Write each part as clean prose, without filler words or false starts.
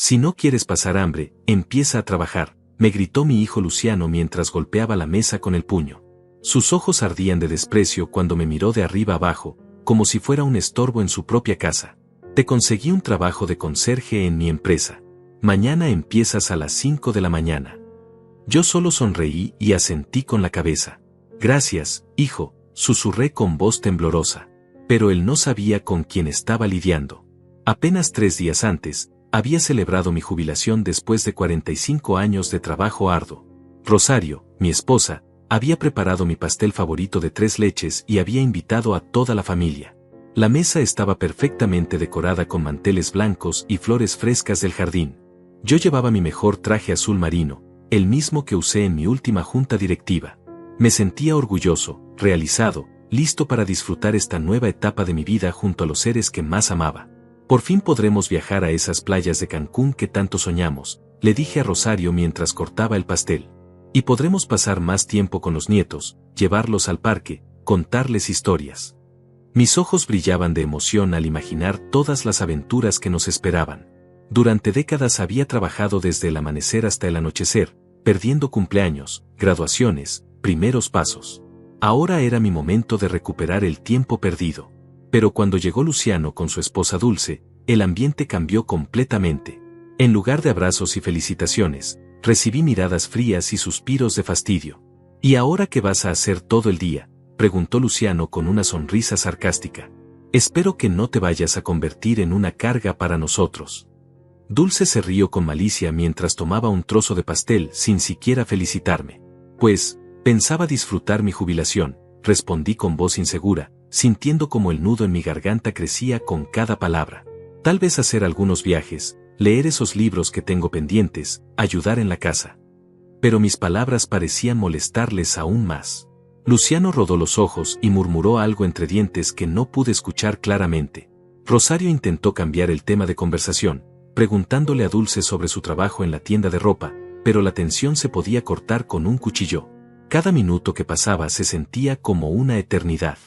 Si no quieres pasar hambre, empieza a trabajar, me gritó mi hijo Luciano mientras golpeaba la mesa con el puño. Sus ojos ardían de desprecio cuando me miró de arriba abajo, como si fuera un estorbo en su propia casa. Te conseguí un trabajo de conserje en mi empresa. Mañana empiezas a las 5 de la mañana. Yo solo sonreí y asentí con la cabeza. Gracias, hijo, susurré con voz temblorosa. Pero él no sabía con quién estaba lidiando. Apenas 3 días antes, había celebrado mi jubilación después de 45 años de trabajo arduo. Rosario, mi esposa, había preparado mi pastel favorito de 3 leches y había invitado a toda la familia. La mesa estaba perfectamente decorada con manteles blancos y flores frescas del jardín. Yo llevaba mi mejor traje azul marino, el mismo que usé en mi última junta directiva. Me sentía orgulloso, realizado, listo para disfrutar esta nueva etapa de mi vida junto a los seres que más amaba. Por fin podremos viajar a esas playas de Cancún que tanto soñamos, le dije a Rosario mientras cortaba el pastel. Y podremos pasar más tiempo con los nietos, llevarlos al parque, contarles historias. Mis ojos brillaban de emoción al imaginar todas las aventuras que nos esperaban. Durante décadas había trabajado desde el amanecer hasta el anochecer, perdiendo cumpleaños, graduaciones, primeros pasos. Ahora era mi momento de recuperar el tiempo perdido. Pero cuando llegó Luciano con su esposa Dulce, el ambiente cambió completamente. En lugar de abrazos y felicitaciones, recibí miradas frías y suspiros de fastidio. ¿Y ahora qué vas a hacer todo el día?, preguntó Luciano con una sonrisa sarcástica. Espero que no te vayas a convertir en una carga para nosotros. Dulce se rió con malicia mientras tomaba un trozo de pastel sin siquiera felicitarme. Pues, pensaba disfrutar mi jubilación, respondí con voz insegura, sintiendo como el nudo en mi garganta crecía con cada palabra. Tal vez hacer algunos viajes, leer esos libros que tengo pendientes, ayudar en la casa. Pero mis palabras parecían molestarles aún más. Luciano rodó los ojos y murmuró algo entre dientes que no pude escuchar claramente. Rosario intentó cambiar el tema de conversación, preguntándole a Dulce sobre su trabajo en la tienda de ropa, pero la tensión se podía cortar con un cuchillo. Cada minuto que pasaba se sentía como una eternidad.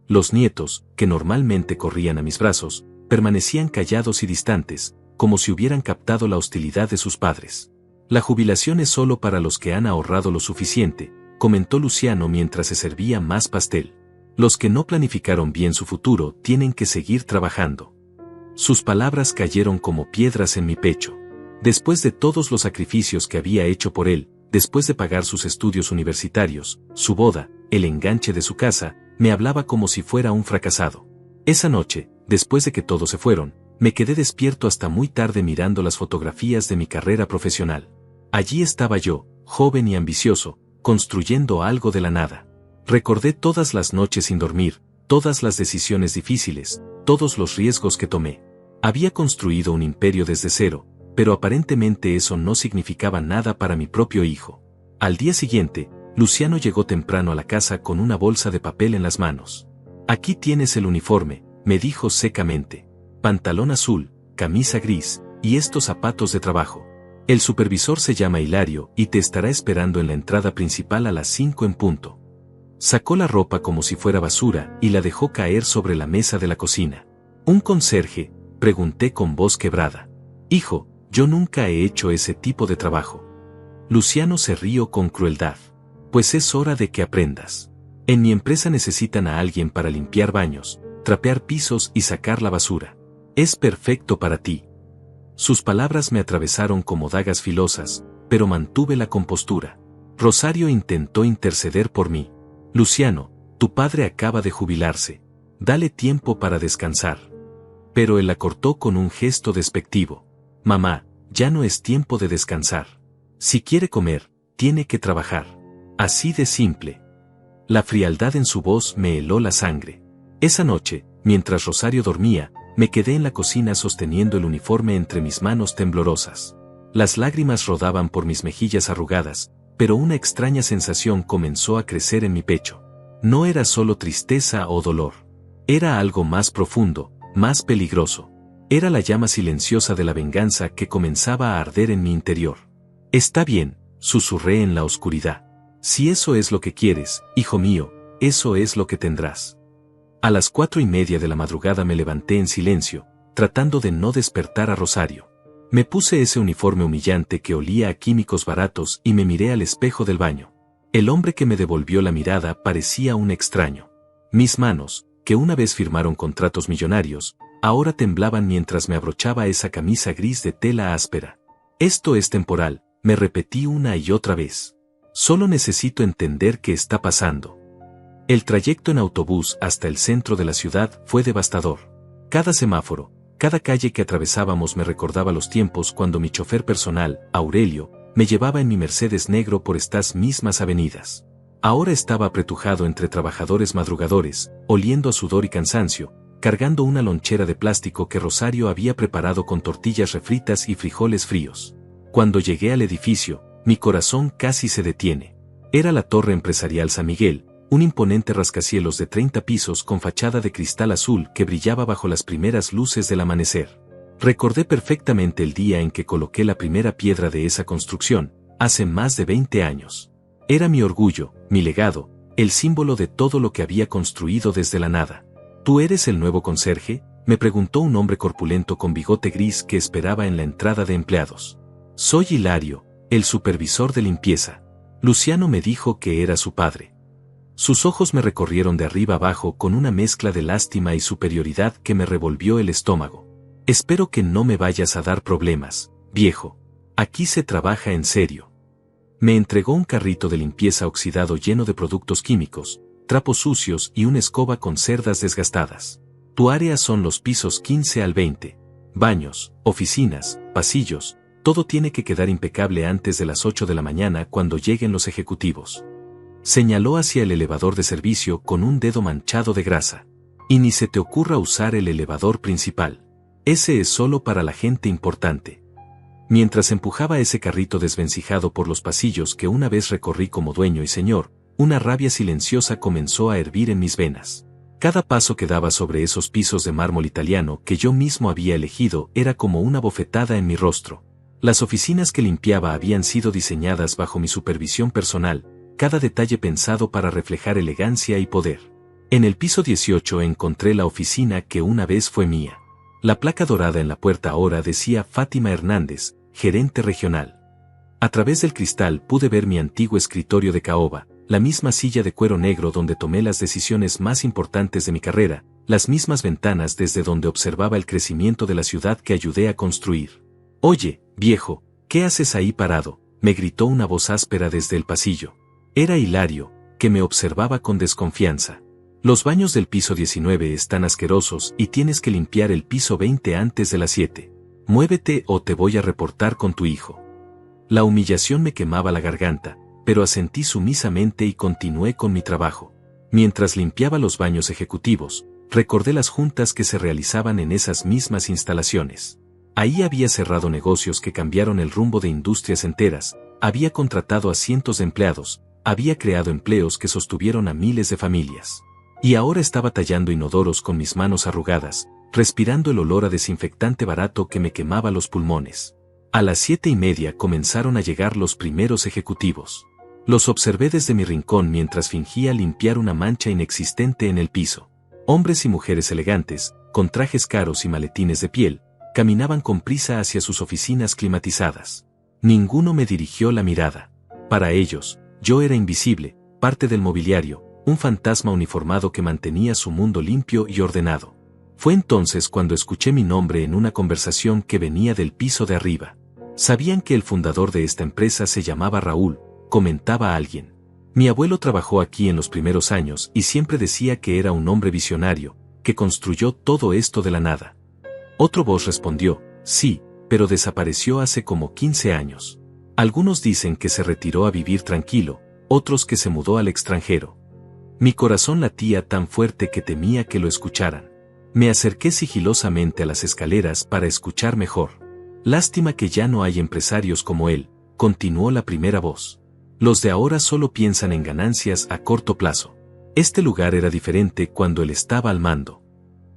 Los nietos, que normalmente corrían a mis brazos, permanecían callados y distantes, como si hubieran captado la hostilidad de sus padres. La jubilación es solo para los que han ahorrado lo suficiente, comentó Luciano mientras se servía más pastel. Los que no planificaron bien su futuro tienen que seguir trabajando. Sus palabras cayeron como piedras en mi pecho. Después de todos los sacrificios que había hecho por él, después de pagar sus estudios universitarios, su boda, el enganche de su casa, me hablaba como si fuera un fracasado. Esa noche, después de que todos se fueron, me quedé despierto hasta muy tarde mirando las fotografías de mi carrera profesional. Allí estaba yo, joven y ambicioso, construyendo algo de la nada. Recordé todas las noches sin dormir, todas las decisiones difíciles, todos los riesgos que tomé. Había construido un imperio desde cero, pero aparentemente eso no significaba nada para mi propio hijo. Al día siguiente, Luciano llegó temprano a la casa con una bolsa de papel en las manos. Aquí tienes el uniforme, me dijo secamente. Pantalón azul, camisa gris, y estos zapatos de trabajo. El supervisor se llama Hilario y te estará esperando en la entrada principal a las 5 en punto. Sacó la ropa como si fuera basura y la dejó caer sobre la mesa de la cocina. ¿Un conserje?, pregunté con voz quebrada. Hijo, yo nunca he hecho ese tipo de trabajo. Luciano se rió con crueldad. Pues es hora de que aprendas. En mi empresa necesitan a alguien para limpiar baños, trapear pisos y sacar la basura. Es perfecto para ti. Sus palabras me atravesaron como dagas filosas, pero mantuve la compostura. Rosario intentó interceder por mí. Luciano, tu padre acaba de jubilarse. Dale tiempo para descansar. Pero él la cortó con un gesto despectivo. Mamá, ya no es tiempo de descansar. Si quiere comer, tiene que trabajar. Así de simple. La frialdad en su voz me heló la sangre. Esa noche, mientras Rosario dormía, me quedé en la cocina sosteniendo el uniforme entre mis manos temblorosas. Las lágrimas rodaban por mis mejillas arrugadas, pero una extraña sensación comenzó a crecer en mi pecho. No era solo tristeza o dolor. Era algo más profundo, más peligroso. Era la llama silenciosa de la venganza que comenzaba a arder en mi interior. Está bien, susurré en la oscuridad. Si eso es lo que quieres, hijo mío, eso es lo que tendrás. A las 4:30 de la madrugada me levanté en silencio, tratando de no despertar a Rosario. Me puse ese uniforme humillante que olía a químicos baratos y me miré al espejo del baño. El hombre que me devolvió la mirada parecía un extraño. Mis manos, que una vez firmaron contratos millonarios, ahora temblaban mientras me abrochaba esa camisa gris de tela áspera. Esto es temporal, me repetí una y otra vez. Solo necesito entender qué está pasando. El trayecto en autobús hasta el centro de la ciudad fue devastador. Cada semáforo, cada calle que atravesábamos me recordaba los tiempos cuando mi chofer personal, Aurelio, me llevaba en mi Mercedes negro por estas mismas avenidas. Ahora estaba apretujado entre trabajadores madrugadores, oliendo a sudor y cansancio, cargando una lonchera de plástico que Rosario había preparado con tortillas refritas y frijoles fríos. Cuando llegué al edificio, mi corazón casi se detiene. Era la Torre Empresarial San Miguel, un imponente rascacielos de 30 pisos con fachada de cristal azul que brillaba bajo las primeras luces del amanecer. Recordé perfectamente el día en que coloqué la primera piedra de esa construcción, hace más de 20 años. Era mi orgullo, mi legado, el símbolo de todo lo que había construido desde la nada. ¿Tú eres el nuevo conserje?, me preguntó un hombre corpulento con bigote gris que esperaba en la entrada de empleados. Soy Hilario, el supervisor de limpieza. Luciano me dijo que era su padre. Sus ojos me recorrieron de arriba abajo con una mezcla de lástima y superioridad que me revolvió el estómago. Espero que no me vayas a dar problemas, viejo. Aquí se trabaja en serio. Me entregó un carrito de limpieza oxidado lleno de productos químicos, trapos sucios y una escoba con cerdas desgastadas. Tu área son los pisos 15 al 20. Baños, oficinas, pasillos, todo tiene que quedar impecable antes de las 8 de la mañana cuando lleguen los ejecutivos. Señaló hacia el elevador de servicio con un dedo manchado de grasa. Y ni se te ocurra usar el elevador principal. Ese es solo para la gente importante. Mientras empujaba ese carrito desvencijado por los pasillos que una vez recorrí como dueño y señor, una rabia silenciosa comenzó a hervir en mis venas. Cada paso que daba sobre esos pisos de mármol italiano que yo mismo había elegido era como una bofetada en mi rostro. Las oficinas que limpiaba habían sido diseñadas bajo mi supervisión personal, cada detalle pensado para reflejar elegancia y poder. En el piso 18 encontré la oficina que una vez fue mía. La placa dorada en la puerta ahora decía Fátima Hernández, gerente regional. A través del cristal pude ver mi antiguo escritorio de caoba, la misma silla de cuero negro donde tomé las decisiones más importantes de mi carrera, las mismas ventanas desde donde observaba el crecimiento de la ciudad que ayudé a construir. Oye, viejo, ¿qué haces ahí parado?, me gritó una voz áspera desde el pasillo. Era Hilario, que me observaba con desconfianza. Los baños del piso 19 están asquerosos y tienes que limpiar el piso 20 antes de las 7. Muévete o te voy a reportar con tu hijo. La humillación me quemaba la garganta, pero asentí sumisamente y continué con mi trabajo. Mientras limpiaba los baños ejecutivos, recordé las juntas que se realizaban en esas mismas instalaciones. Ahí había cerrado negocios que cambiaron el rumbo de industrias enteras, había contratado a cientos de empleados, había creado empleos que sostuvieron a miles de familias. Y ahora estaba tallando inodoros con mis manos arrugadas, respirando el olor a desinfectante barato que me quemaba los pulmones. A las 7:30 comenzaron a llegar los primeros ejecutivos. Los observé desde mi rincón mientras fingía limpiar una mancha inexistente en el piso. Hombres y mujeres elegantes, con trajes caros y maletines de piel, caminaban con prisa hacia sus oficinas climatizadas. Ninguno me dirigió la mirada. Para ellos, yo era invisible, parte del mobiliario, un fantasma uniformado que mantenía su mundo limpio y ordenado. Fue entonces cuando escuché mi nombre en una conversación que venía del piso de arriba. ¿Sabían que el fundador de esta empresa se llamaba Raúl?, comentaba alguien. Mi abuelo trabajó aquí en los primeros años y siempre decía que era un hombre visionario, que construyó todo esto de la nada. Otra voz respondió, sí, pero desapareció hace como 15 años. Algunos dicen que se retiró a vivir tranquilo, otros que se mudó al extranjero. Mi corazón latía tan fuerte que temía que lo escucharan. Me acerqué sigilosamente a las escaleras para escuchar mejor. Lástima que ya no hay empresarios como él, continuó la primera voz. Los de ahora solo piensan en ganancias a corto plazo. Este lugar era diferente cuando él estaba al mando.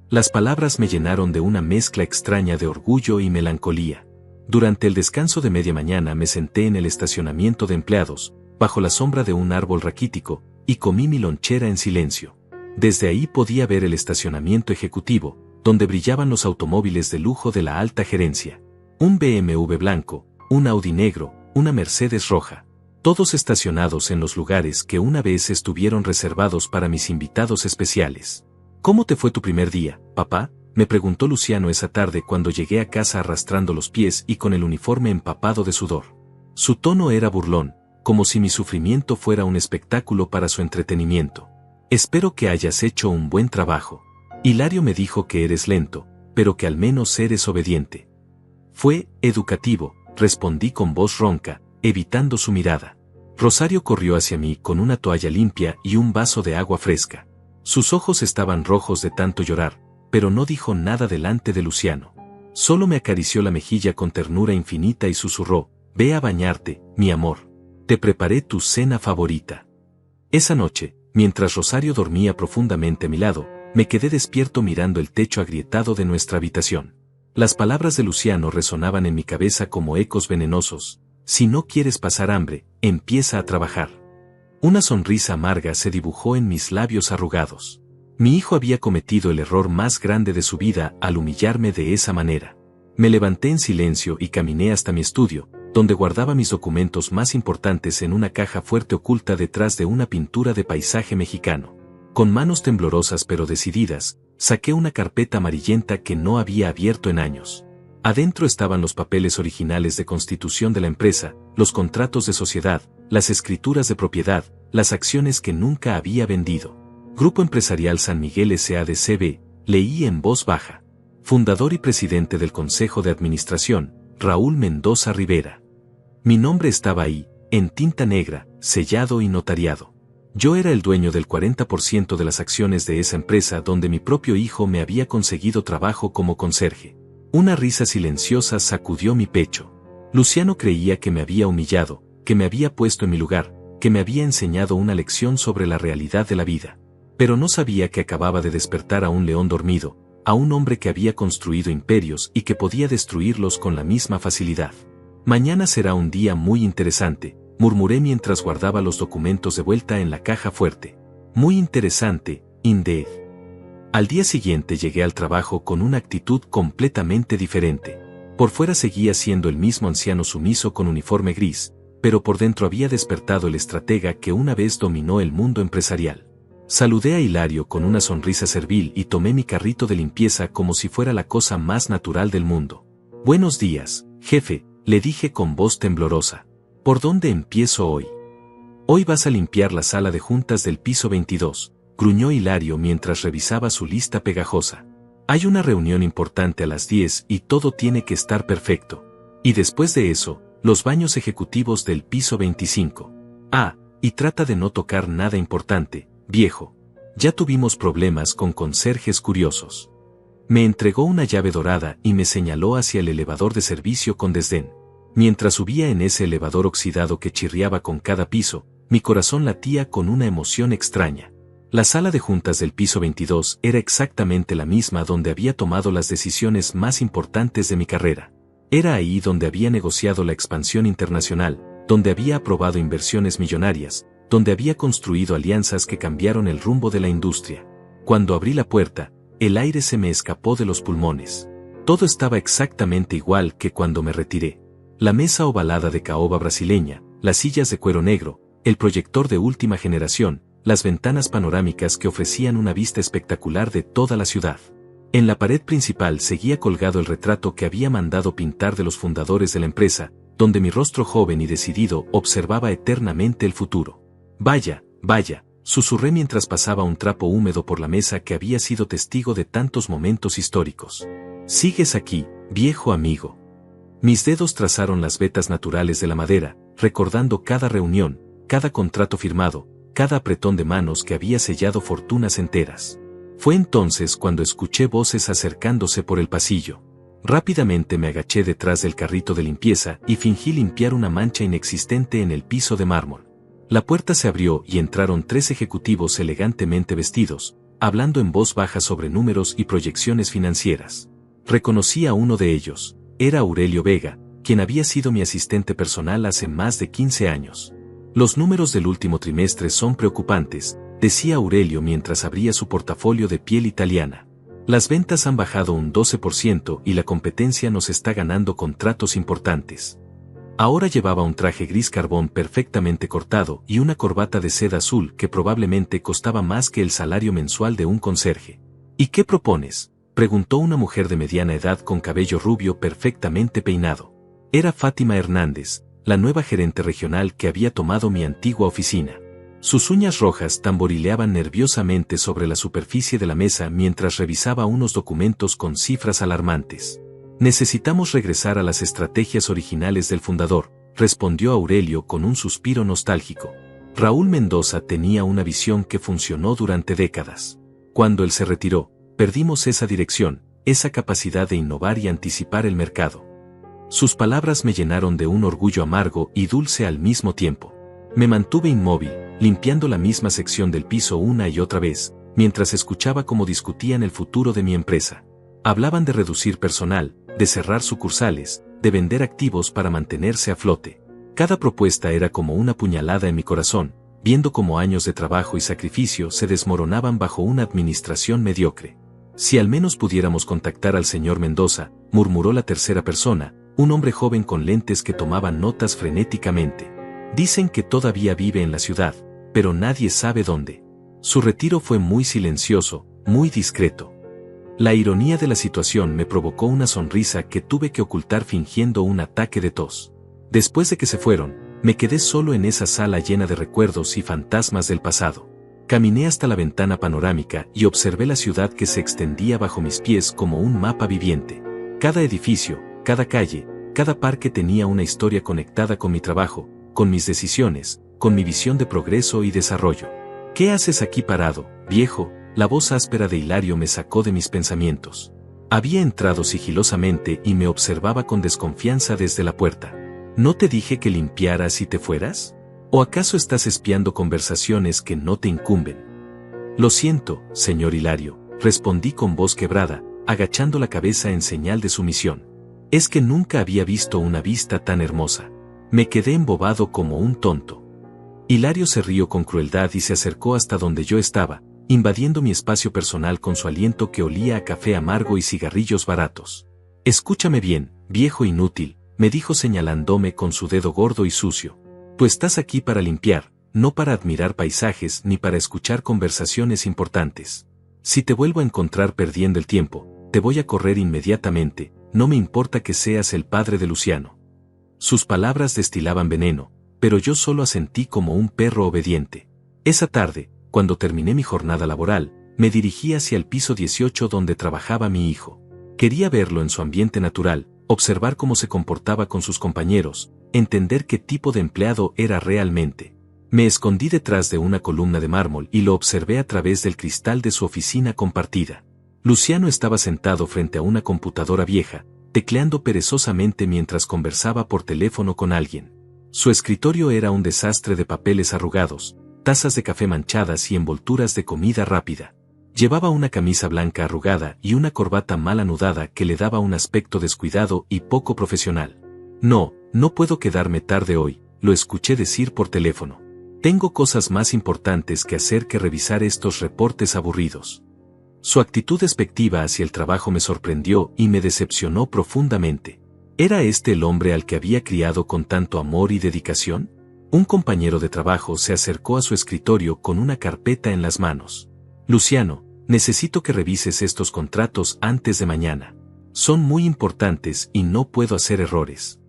Las palabras me llenaron de una mezcla extraña de orgullo y melancolía. Durante el descanso de media mañana me senté en el estacionamiento de empleados, bajo la sombra de un árbol raquítico, y comí mi lonchera en silencio. Desde ahí podía ver el estacionamiento ejecutivo, donde brillaban los automóviles de lujo de la alta gerencia. Un BMW blanco, un Audi negro, una Mercedes roja. Todos estacionados en los lugares que una vez estuvieron reservados para mis invitados especiales. ¿Cómo te fue tu primer día, papá?, me preguntó Luciano esa tarde cuando llegué a casa arrastrando los pies y con el uniforme empapado de sudor. Su tono era burlón, como si mi sufrimiento fuera un espectáculo para su entretenimiento. Espero que hayas hecho un buen trabajo. Hilario me dijo que eres lento, pero que al menos eres obediente. Fue educativo, respondí con voz ronca, evitando su mirada. Rosario corrió hacia mí con una toalla limpia y un vaso de agua fresca. Sus ojos estaban rojos de tanto llorar, pero no dijo nada delante de Luciano. Solo me acarició la mejilla con ternura infinita y susurró: «Ve a bañarte, mi amor. Te preparé tu cena favorita». Esa noche, mientras Rosario dormía profundamente a mi lado, me quedé despierto mirando el techo agrietado de nuestra habitación. Las palabras de Luciano resonaban en mi cabeza como ecos venenosos. Si no quieres pasar hambre, empieza a trabajar. Una sonrisa amarga se dibujó en mis labios arrugados. Mi hijo había cometido el error más grande de su vida al humillarme de esa manera. Me levanté en silencio y caminé hasta mi estudio, donde guardaba mis documentos más importantes en una caja fuerte oculta detrás de una pintura de paisaje mexicano. Con manos temblorosas pero decididas, saqué una carpeta amarillenta que no había abierto en años. Adentro estaban los papeles originales de constitución de la empresa, los contratos de sociedad, las escrituras de propiedad, las acciones que nunca había vendido. Grupo Empresarial San Miguel S.A.D.C.B., leí en voz baja. Fundador y presidente del Consejo de Administración, Raúl Mendoza Rivera. Mi nombre estaba ahí, en tinta negra, sellado y notariado. Yo era el dueño del 40% de las acciones de esa empresa donde mi propio hijo me había conseguido trabajo como conserje. Una risa silenciosa sacudió mi pecho. Luciano creía que me había humillado, que me había puesto en mi lugar, que me había enseñado una lección sobre la realidad de la vida. Pero no sabía que acababa de despertar a un león dormido, a un hombre que había construido imperios y que podía destruirlos con la misma facilidad. Mañana será un día muy interesante, murmuré mientras guardaba los documentos de vuelta en la caja fuerte. Muy interesante, indeed. Al día siguiente llegué al trabajo con una actitud completamente diferente. Por fuera seguía siendo el mismo anciano sumiso con uniforme gris, pero por dentro había despertado el estratega que una vez dominó el mundo empresarial. Saludé a Hilario con una sonrisa servil y tomé mi carrito de limpieza como si fuera la cosa más natural del mundo. Buenos días, jefe, le dije con voz temblorosa. ¿Por dónde empiezo hoy? Hoy vas a limpiar la sala de juntas del piso 22, gruñó Hilario mientras revisaba su lista pegajosa. Hay una reunión importante a las 10 y todo tiene que estar perfecto. Y después de eso, los baños ejecutivos del piso 25. Ah, y trata de no tocar nada importante, viejo. Ya tuvimos problemas con conserjes curiosos. Me entregó una llave dorada y me señaló hacia el elevador de servicio con desdén. Mientras subía en ese elevador oxidado que chirriaba con cada piso, mi corazón latía con una emoción extraña. La sala de juntas del piso 22 era exactamente la misma donde había tomado las decisiones más importantes de mi carrera. Era ahí donde había negociado la expansión internacional, donde había aprobado inversiones millonarias, donde había construido alianzas que cambiaron el rumbo de la industria. Cuando abrí la puerta, el aire se me escapó de los pulmones. Todo estaba exactamente igual que cuando me retiré. La mesa ovalada de caoba brasileña, las sillas de cuero negro, el proyector de última generación, las ventanas panorámicas que ofrecían una vista espectacular de toda la ciudad. En la pared principal seguía colgado el retrato que había mandado pintar de los fundadores de la empresa, donde mi rostro joven y decidido observaba eternamente el futuro. Vaya, vaya, susurré mientras pasaba un trapo húmedo por la mesa que había sido testigo de tantos momentos históricos. Sigues aquí, viejo amigo. Mis dedos trazaron las vetas naturales de la madera, recordando cada reunión, cada contrato firmado, cada apretón de manos que había sellado fortunas enteras. Fue entonces cuando escuché voces acercándose por el pasillo. Rápidamente me agaché detrás del carrito de limpieza y fingí limpiar una mancha inexistente en el piso de mármol. La puerta se abrió y entraron 3 ejecutivos elegantemente vestidos, hablando en voz baja sobre números y proyecciones financieras. Reconocí a uno de ellos. Era Aurelio Vega, quien había sido mi asistente personal hace más de 15 años. Los números del último trimestre son preocupantes, decía Aurelio mientras abría su portafolio de piel italiana. Las ventas han bajado un 12% y la competencia nos está ganando contratos importantes. Ahora llevaba un traje gris carbón perfectamente cortado y una corbata de seda azul que probablemente costaba más que el salario mensual de un conserje. ¿Y qué propones?, preguntó una mujer de mediana edad con cabello rubio perfectamente peinado. Era Fátima Hernández, la nueva gerente regional que había tomado mi antigua oficina. Sus uñas rojas tamborileaban nerviosamente sobre la superficie de la mesa mientras revisaba unos documentos con cifras alarmantes. Necesitamos regresar a las estrategias originales del fundador, respondió Aurelio con un suspiro nostálgico. Raúl Mendoza tenía una visión que funcionó durante décadas. Cuando él se retiró, perdimos esa dirección, esa capacidad de innovar y anticipar el mercado. Sus palabras me llenaron de un orgullo amargo y dulce al mismo tiempo. Me mantuve inmóvil, limpiando la misma sección del piso una y otra vez, mientras escuchaba cómo discutían el futuro de mi empresa. Hablaban de reducir personal, de cerrar sucursales, de vender activos para mantenerse a flote. Cada propuesta era como una puñalada en mi corazón, viendo cómo años de trabajo y sacrificio se desmoronaban bajo una administración mediocre. Si al menos pudiéramos contactar al señor Mendoza, murmuró la tercera persona, un hombre joven con lentes que tomaba notas frenéticamente. Dicen que todavía vive en la ciudad, pero nadie sabe dónde. Su retiro fue muy silencioso, muy discreto. La ironía de la situación me provocó una sonrisa que tuve que ocultar fingiendo un ataque de tos. Después de que se fueron, me quedé solo en esa sala llena de recuerdos y fantasmas del pasado. Caminé hasta la ventana panorámica y observé la ciudad que se extendía bajo mis pies como un mapa viviente. Cada edificio, cada calle, cada parque tenía una historia conectada con mi trabajo, con mis decisiones, con mi visión de progreso y desarrollo. ¿Qué haces aquí parado, viejo? La voz áspera de Hilario me sacó de mis pensamientos. Había entrado sigilosamente y me observaba con desconfianza desde la puerta. ¿No te dije que limpiaras y te fueras? ¿O acaso estás espiando conversaciones que no te incumben? Lo siento, señor Hilario, respondí con voz quebrada, agachando la cabeza en señal de sumisión. Es que nunca había visto una vista tan hermosa. Me quedé embobado como un tonto. Hilario se rió con crueldad y se acercó hasta donde yo estaba, invadiendo mi espacio personal con su aliento que olía a café amargo y cigarrillos baratos. Escúchame bien, viejo inútil, me dijo señalándome con su dedo gordo y sucio. Tú estás aquí para limpiar, no para admirar paisajes ni para escuchar conversaciones importantes. Si te vuelvo a encontrar perdiendo el tiempo, te voy a correr inmediatamente, no me importa que seas el padre de Luciano. Sus palabras destilaban veneno, pero yo solo asentí como un perro obediente. Esa tarde, cuando terminé mi jornada laboral, me dirigí hacia el piso 18 donde trabajaba mi hijo. Quería verlo en su ambiente natural, observar cómo se comportaba con sus compañeros, entender qué tipo de empleado era realmente. Me escondí detrás de una columna de mármol y lo observé a través del cristal de su oficina compartida. Luciano estaba sentado frente a una computadora vieja, tecleando perezosamente mientras conversaba por teléfono con alguien. Su escritorio era un desastre de papeles arrugados, tazas de café manchadas y envolturas de comida rápida. Llevaba una camisa blanca arrugada y una corbata mal anudada que le daba un aspecto descuidado y poco profesional. No puedo quedarme tarde hoy, lo escuché decir por teléfono. Tengo cosas más importantes que hacer que revisar estos reportes aburridos. Su actitud despectiva hacia el trabajo me sorprendió y me decepcionó profundamente. ¿Era este el hombre al que había criado con tanto amor y dedicación? Un compañero de trabajo se acercó a su escritorio con una carpeta en las manos. Luciano, necesito que revises estos contratos antes de mañana. Son muy importantes y no puedo hacer errores.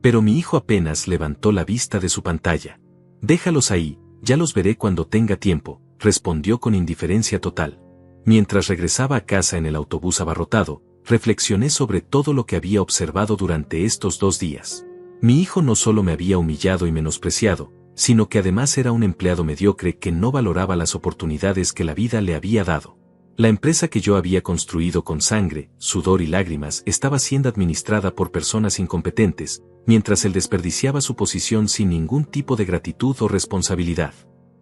Pero mi hijo apenas levantó la vista de su pantalla. Déjalos ahí, ya los veré cuando tenga tiempo, respondió con indiferencia total. Mientras regresaba a casa en el autobús abarrotado, reflexioné sobre todo lo que había observado durante estos 2 días. Mi hijo no solo me había humillado y menospreciado, sino que además era un empleado mediocre que no valoraba las oportunidades que la vida le había dado. La empresa que yo había construido con sangre, sudor y lágrimas estaba siendo administrada por personas incompetentes, mientras él desperdiciaba su posición sin ningún tipo de gratitud o responsabilidad.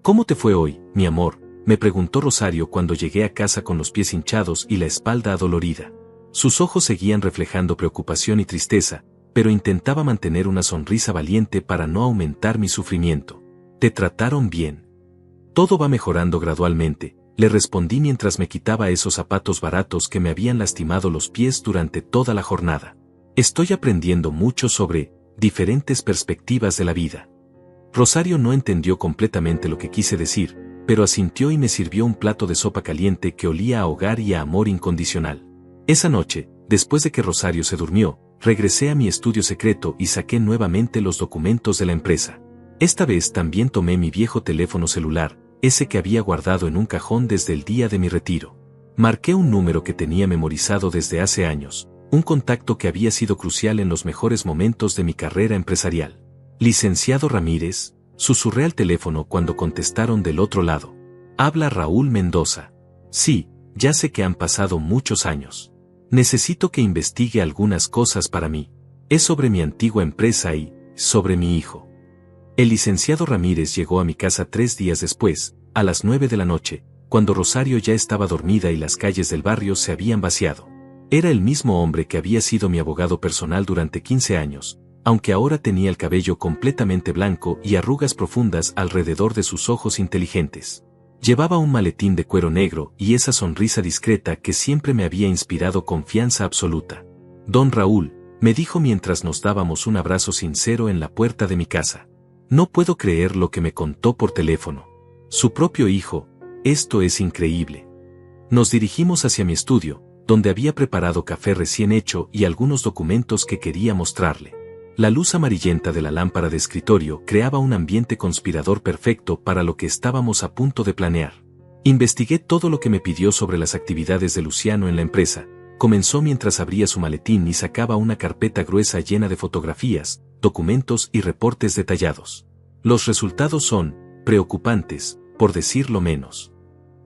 ¿Cómo te fue hoy, mi amor?, me preguntó Rosario cuando llegué a casa con los pies hinchados y la espalda adolorida. Sus ojos seguían reflejando preocupación y tristeza, pero intentaba mantener una sonrisa valiente para no aumentar mi sufrimiento. ¿Te trataron bien? Todo va mejorando gradualmente, le respondí mientras me quitaba esos zapatos baratos que me habían lastimado los pies durante toda la jornada. Estoy aprendiendo mucho sobre diferentes perspectivas de la vida. Rosario no entendió completamente lo que quise decir, pero asintió y me sirvió un plato de sopa caliente que olía a hogar y a amor incondicional. Esa noche, después de que Rosario se durmió, regresé a mi estudio secreto y saqué nuevamente los documentos de la empresa. Esta vez también tomé mi viejo teléfono celular, ese que había guardado en un cajón desde el día de mi retiro. Marqué un número que tenía memorizado desde hace años, un contacto que había sido crucial en los mejores momentos de mi carrera empresarial. Licenciado Ramírez, susurré al teléfono cuando contestaron del otro lado. Habla Raúl Mendoza. Sí, ya sé que han pasado muchos años. Necesito que investigue algunas cosas para mí. Es sobre mi antigua empresa y sobre mi hijo. El licenciado Ramírez llegó a mi casa 3 días después, a las 9 de la noche, cuando Rosario ya estaba dormida y las calles del barrio se habían vaciado. Era el mismo hombre que había sido mi abogado personal durante 15 años, aunque ahora tenía el cabello completamente blanco y arrugas profundas alrededor de sus ojos inteligentes. Llevaba un maletín de cuero negro y esa sonrisa discreta que siempre me había inspirado confianza absoluta. Don Raúl, me dijo mientras nos dábamos un abrazo sincero en la puerta de mi casa. No puedo creer lo que me contó por teléfono. Su propio hijo, esto es increíble. Nos dirigimos hacia mi estudio, donde había preparado café recién hecho y algunos documentos que quería mostrarle. La luz amarillenta de la lámpara de escritorio creaba un ambiente conspirador perfecto para lo que estábamos a punto de planear. Investigué todo lo que me pidió sobre las actividades de Luciano en la empresa. Comenzó mientras abría su maletín y sacaba una carpeta gruesa llena de fotografías, documentos y reportes detallados. Los resultados son preocupantes, por decirlo menos.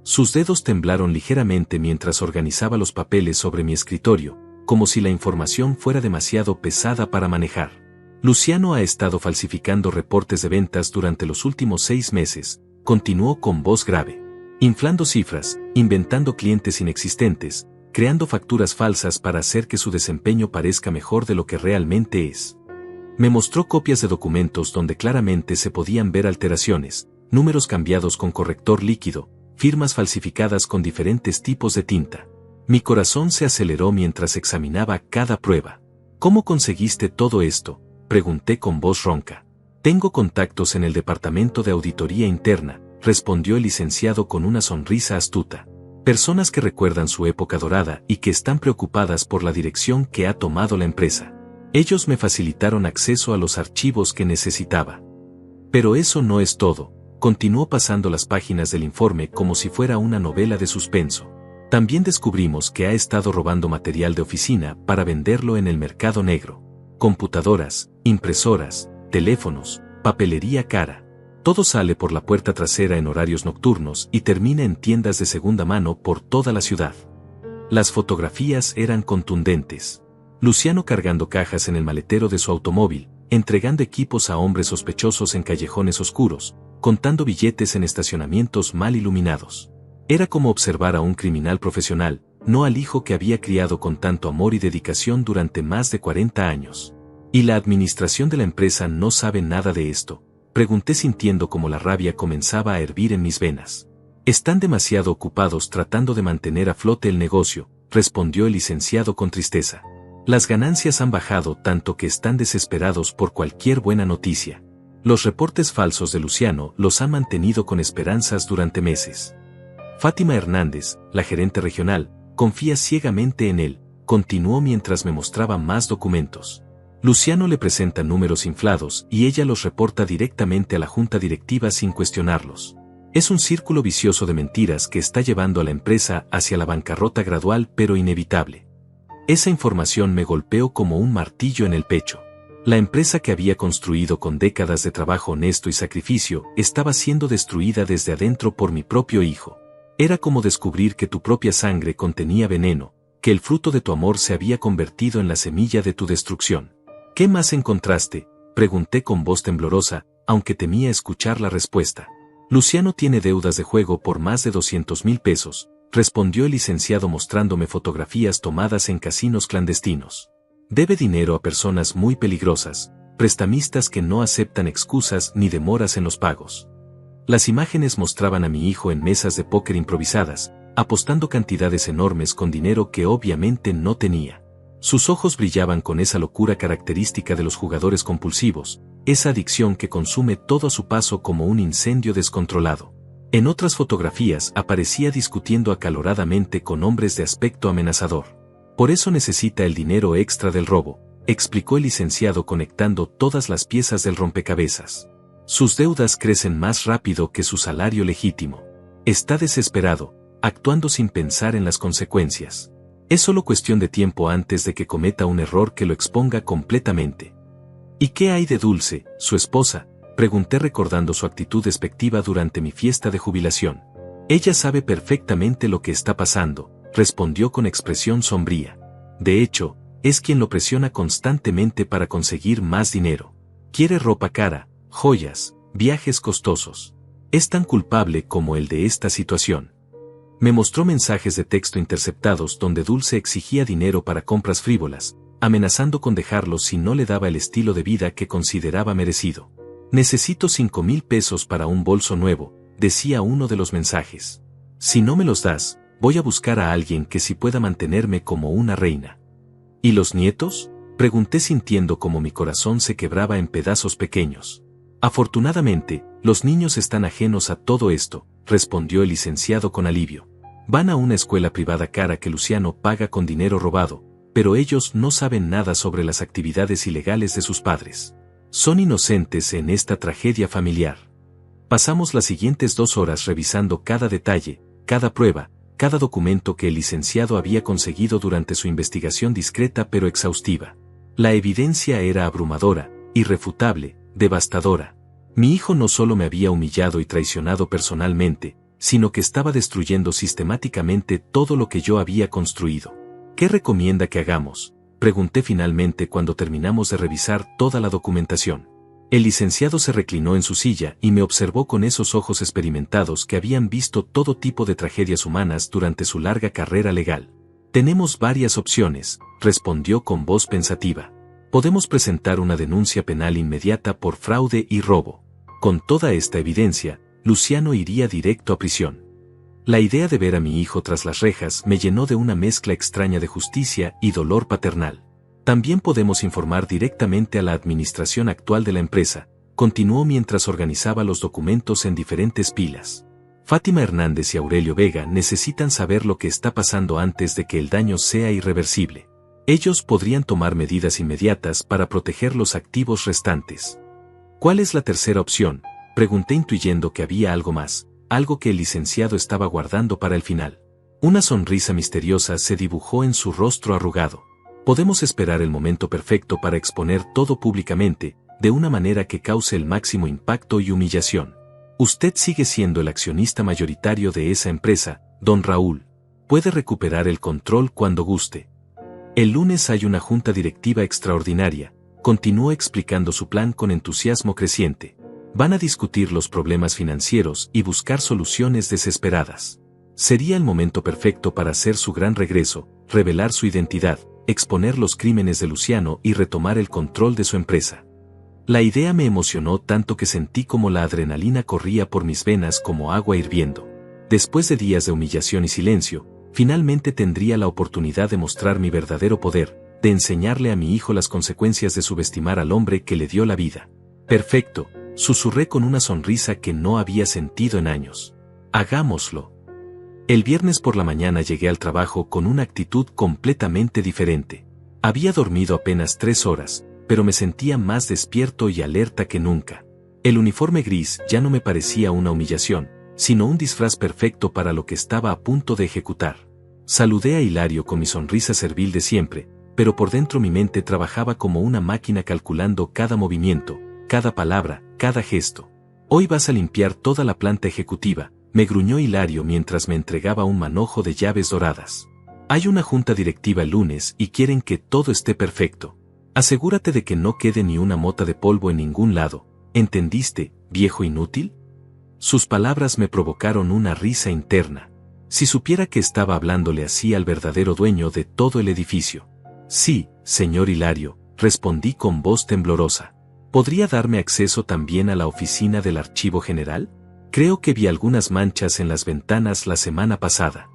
Sus dedos temblaron ligeramente mientras organizaba los papeles sobre mi escritorio, como si la información fuera demasiado pesada para manejar. Luciano ha estado falsificando reportes de ventas durante los últimos 6 meses, continuó con voz grave. Inflando cifras, inventando clientes inexistentes, creando facturas falsas para hacer que su desempeño parezca mejor de lo que realmente es. Me mostró copias de documentos donde claramente se podían ver alteraciones, números cambiados con corrector líquido, firmas falsificadas con diferentes tipos de tinta. Mi corazón se aceleró mientras examinaba cada prueba. ¿Cómo conseguiste todo esto?, pregunté con voz ronca. Tengo contactos en el departamento de auditoría interna, respondió el licenciado con una sonrisa astuta. Personas que recuerdan su época dorada y que están preocupadas por la dirección que ha tomado la empresa. Ellos me facilitaron acceso a los archivos que necesitaba. Pero eso no es todo, continuó pasando las páginas del informe como si fuera una novela de suspenso. También descubrimos que ha estado robando material de oficina para venderlo en el mercado negro. Computadoras, impresoras, teléfonos, papelería cara. Todo sale por la puerta trasera en horarios nocturnos y termina en tiendas de segunda mano por toda la ciudad. Las fotografías eran contundentes. Luciano cargando cajas en el maletero de su automóvil, entregando equipos a hombres sospechosos en callejones oscuros, contando billetes en estacionamientos mal iluminados. Era como observar a un criminal profesional, no al hijo que había criado con tanto amor y dedicación durante más de 40 años. ¿Y la administración de la empresa no sabe nada de esto?, pregunté sintiendo como la rabia comenzaba a hervir en mis venas. Están demasiado ocupados tratando de mantener a flote el negocio, respondió el licenciado con tristeza. Las ganancias han bajado tanto que están desesperados por cualquier buena noticia. Los reportes falsos de Luciano los han mantenido con esperanzas durante meses. Fátima Hernández, la gerente regional, confía ciegamente en él, continuó mientras me mostraba más documentos. Luciano le presenta números inflados y ella los reporta directamente a la junta directiva sin cuestionarlos. Es un círculo vicioso de mentiras que está llevando a la empresa hacia la bancarrota gradual pero inevitable. Esa información me golpeó como un martillo en el pecho. La empresa que había construido con décadas de trabajo honesto y sacrificio estaba siendo destruida desde adentro por mi propio hijo. Era como descubrir que tu propia sangre contenía veneno, que el fruto de tu amor se había convertido en la semilla de tu destrucción. ¿Qué más encontraste?, pregunté con voz temblorosa, aunque temía escuchar la respuesta. Luciano tiene deudas de juego por más de 200,000 pesos, respondió el licenciado mostrándome fotografías tomadas en casinos clandestinos. Debe dinero a personas muy peligrosas, prestamistas que no aceptan excusas ni demoras en los pagos. Las imágenes mostraban a mi hijo en mesas de póker improvisadas, apostando cantidades enormes con dinero que obviamente no tenía. Sus ojos brillaban con esa locura característica de los jugadores compulsivos, esa adicción que consume todo a su paso como un incendio descontrolado. En otras fotografías aparecía discutiendo acaloradamente con hombres de aspecto amenazador. Por eso necesita el dinero extra del robo, explicó el licenciado conectando todas las piezas del rompecabezas. Sus deudas crecen más rápido que su salario legítimo. Está desesperado, actuando sin pensar en las consecuencias. Es solo cuestión de tiempo antes de que cometa un error que lo exponga completamente. ¿Y qué hay de Dulce, su esposa?, pregunté recordando su actitud despectiva durante mi fiesta de jubilación. Ella sabe perfectamente lo que está pasando, respondió con expresión sombría. De hecho, es quien lo presiona constantemente para conseguir más dinero. Quiere ropa cara, joyas, viajes costosos. Es tan culpable como el de esta situación. Me mostró mensajes de texto interceptados donde Dulce exigía dinero para compras frívolas, amenazando con dejarlo si no le daba el estilo de vida que consideraba merecido. Necesito 5,000 pesos para un bolso nuevo, decía uno de los mensajes. Si no me los das, voy a buscar a alguien que sí pueda mantenerme como una reina. ¿Y los nietos?, pregunté sintiendo como mi corazón se quebraba en pedazos pequeños. Afortunadamente, los niños están ajenos a todo esto, respondió el licenciado con alivio. Van a una escuela privada cara que Luciano paga con dinero robado, pero ellos no saben nada sobre las actividades ilegales de sus padres. Son inocentes en esta tragedia familiar. Pasamos las siguientes 2 horas revisando cada detalle, cada prueba, cada documento que el licenciado había conseguido durante su investigación discreta pero exhaustiva. La evidencia era abrumadora, irrefutable, devastadora. Mi hijo no solo me había humillado y traicionado personalmente, sino que estaba destruyendo sistemáticamente todo lo que yo había construido. ¿Qué recomienda que hagamos?, pregunté finalmente cuando terminamos de revisar toda la documentación. El licenciado se reclinó en su silla y me observó con esos ojos experimentados que habían visto todo tipo de tragedias humanas durante su larga carrera legal. Tenemos varias opciones, respondió con voz pensativa. Podemos presentar una denuncia penal inmediata por fraude y robo. Con toda esta evidencia, Luciano iría directo a prisión. La idea de ver a mi hijo tras las rejas me llenó de una mezcla extraña de justicia y dolor paternal. También podemos informar directamente a la administración actual de la empresa, continuó mientras organizaba los documentos en diferentes pilas. Fátima Hernández y Aurelio Vega necesitan saber lo que está pasando antes de que el daño sea irreversible. Ellos podrían tomar medidas inmediatas para proteger los activos restantes. ¿Cuál es la tercera opción?, pregunté intuyendo que había algo más, algo que el licenciado estaba guardando para el final. Una sonrisa misteriosa se dibujó en su rostro arrugado. Podemos esperar el momento perfecto para exponer todo públicamente, de una manera que cause el máximo impacto y humillación. Usted sigue siendo el accionista mayoritario de esa empresa, don Raúl. Puede recuperar el control cuando guste. El lunes hay una junta directiva extraordinaria, continuó explicando su plan con entusiasmo creciente. Van a discutir los problemas financieros y buscar soluciones desesperadas. Sería el momento perfecto para hacer su gran regreso, revelar su identidad, exponer los crímenes de Luciano y retomar el control de su empresa. La idea me emocionó tanto que sentí como la adrenalina corría por mis venas como agua hirviendo. Después de días de humillación y silencio, finalmente tendría la oportunidad de mostrar mi verdadero poder, de enseñarle a mi hijo las consecuencias de subestimar al hombre que le dio la vida. Perfecto, susurré con una sonrisa que no había sentido en años. Hagámoslo. El viernes por la mañana llegué al trabajo con una actitud completamente diferente. Había dormido apenas 3 horas, pero me sentía más despierto y alerta que nunca. El uniforme gris ya no me parecía una humillación, sino un disfraz perfecto para lo que estaba a punto de ejecutar. Saludé a Hilario con mi sonrisa servil de siempre, pero por dentro mi mente trabajaba como una máquina calculando cada movimiento, cada palabra, cada gesto. Hoy vas a limpiar toda la planta ejecutiva, me gruñó Hilario mientras me entregaba un manojo de llaves doradas. Hay una junta directiva el lunes y quieren que todo esté perfecto. Asegúrate de que no quede ni una mota de polvo en ningún lado. ¿Entendiste, viejo inútil? Sus palabras me provocaron una risa interna. Si supiera que estaba hablándole así al verdadero dueño de todo el edificio. Sí, señor Hilario, respondí con voz temblorosa. ¿Podría darme acceso también a la oficina del Archivo General? Creo que vi algunas manchas en las ventanas la semana pasada.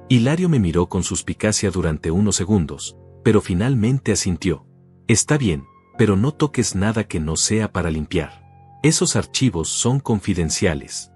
Hilario me miró con suspicacia durante unos segundos, pero finalmente asintió. Está bien, pero no toques nada que no sea para limpiar. Esos archivos son confidenciales.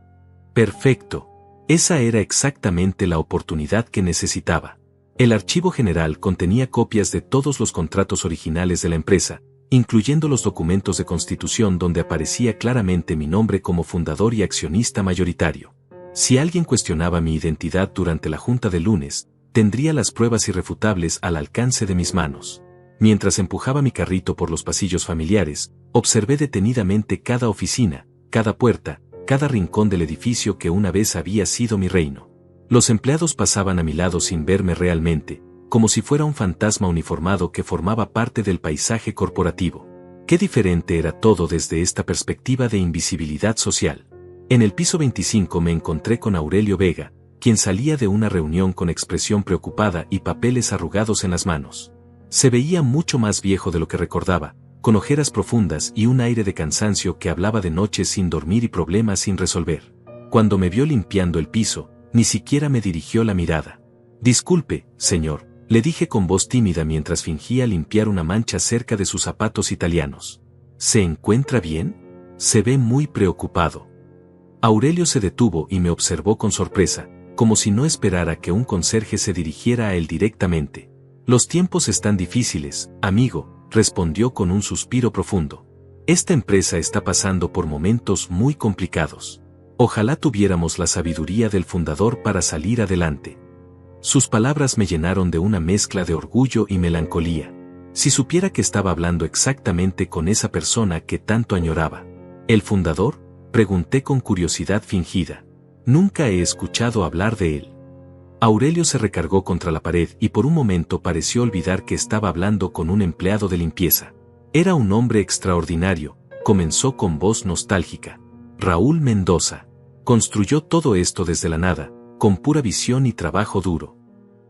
Perfecto. Esa era exactamente la oportunidad que necesitaba. El archivo general contenía copias de todos los contratos originales de la empresa, incluyendo los documentos de constitución donde aparecía claramente mi nombre como fundador y accionista mayoritario. Si alguien cuestionaba mi identidad durante la junta del lunes, tendría las pruebas irrefutables al alcance de mis manos. Mientras empujaba mi carrito por los pasillos familiares, observé detenidamente cada oficina, cada puerta, cada rincón del edificio que una vez había sido mi reino. Los empleados pasaban a mi lado sin verme realmente, como si fuera un fantasma uniformado que formaba parte del paisaje corporativo. Qué diferente era todo desde esta perspectiva de invisibilidad social. En el piso 25 me encontré con Aurelio Vega, quien salía de una reunión con expresión preocupada y papeles arrugados en las manos. Se veía mucho más viejo de lo que recordaba, con ojeras profundas y un aire de cansancio que hablaba de noches sin dormir y problemas sin resolver. Cuando me vio limpiando el piso, ni siquiera me dirigió la mirada. Disculpe, señor, le dije con voz tímida mientras fingía limpiar una mancha cerca de sus zapatos italianos. ¿Se encuentra bien? Se ve muy preocupado. Aurelio se detuvo y me observó con sorpresa, como si no esperara que un conserje se dirigiera a él directamente. Los tiempos están difíciles, amigo, respondió con un suspiro profundo. Esta empresa está pasando por momentos muy complicados. Ojalá tuviéramos la sabiduría del fundador para salir adelante. Sus palabras me llenaron de una mezcla de orgullo y melancolía. Si supiera que estaba hablando exactamente con esa persona que tanto añoraba. ¿El fundador? Pregunté con curiosidad fingida. Nunca he escuchado hablar de él. Aurelio se recargó contra la pared y por un momento pareció olvidar que estaba hablando con un empleado de limpieza. Era un hombre extraordinario, comenzó con voz nostálgica. Raúl Mendoza. Construyó todo esto desde la nada, con pura visión y trabajo duro.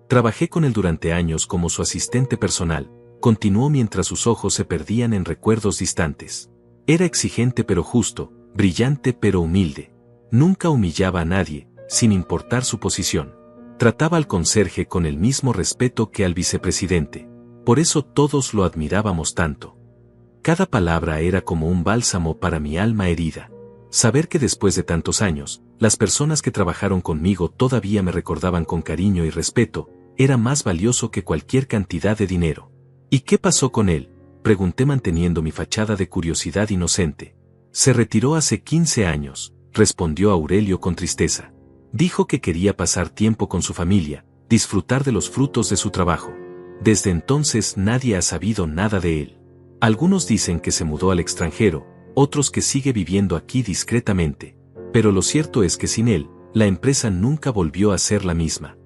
Trabajé con él durante años como su asistente personal, continuó mientras sus ojos se perdían en recuerdos distantes. Era exigente pero justo, brillante pero humilde. Nunca humillaba a nadie, sin importar su posición. Trataba al conserje con el mismo respeto que al vicepresidente. Por eso todos lo admirábamos tanto. Cada palabra era como un bálsamo para mi alma herida. Saber que después de tantos años, las personas que trabajaron conmigo todavía me recordaban con cariño y respeto, era más valioso que cualquier cantidad de dinero. ¿Y qué pasó con él?, pregunté manteniendo mi fachada de curiosidad inocente. Se retiró hace 15 años, respondió Aurelio con tristeza. Dijo que quería pasar tiempo con su familia, disfrutar de los frutos de su trabajo. Desde entonces nadie ha sabido nada de él. Algunos dicen que se mudó al extranjero, otros que sigue viviendo aquí discretamente. Pero lo cierto es que sin él, la empresa nunca volvió a ser la misma.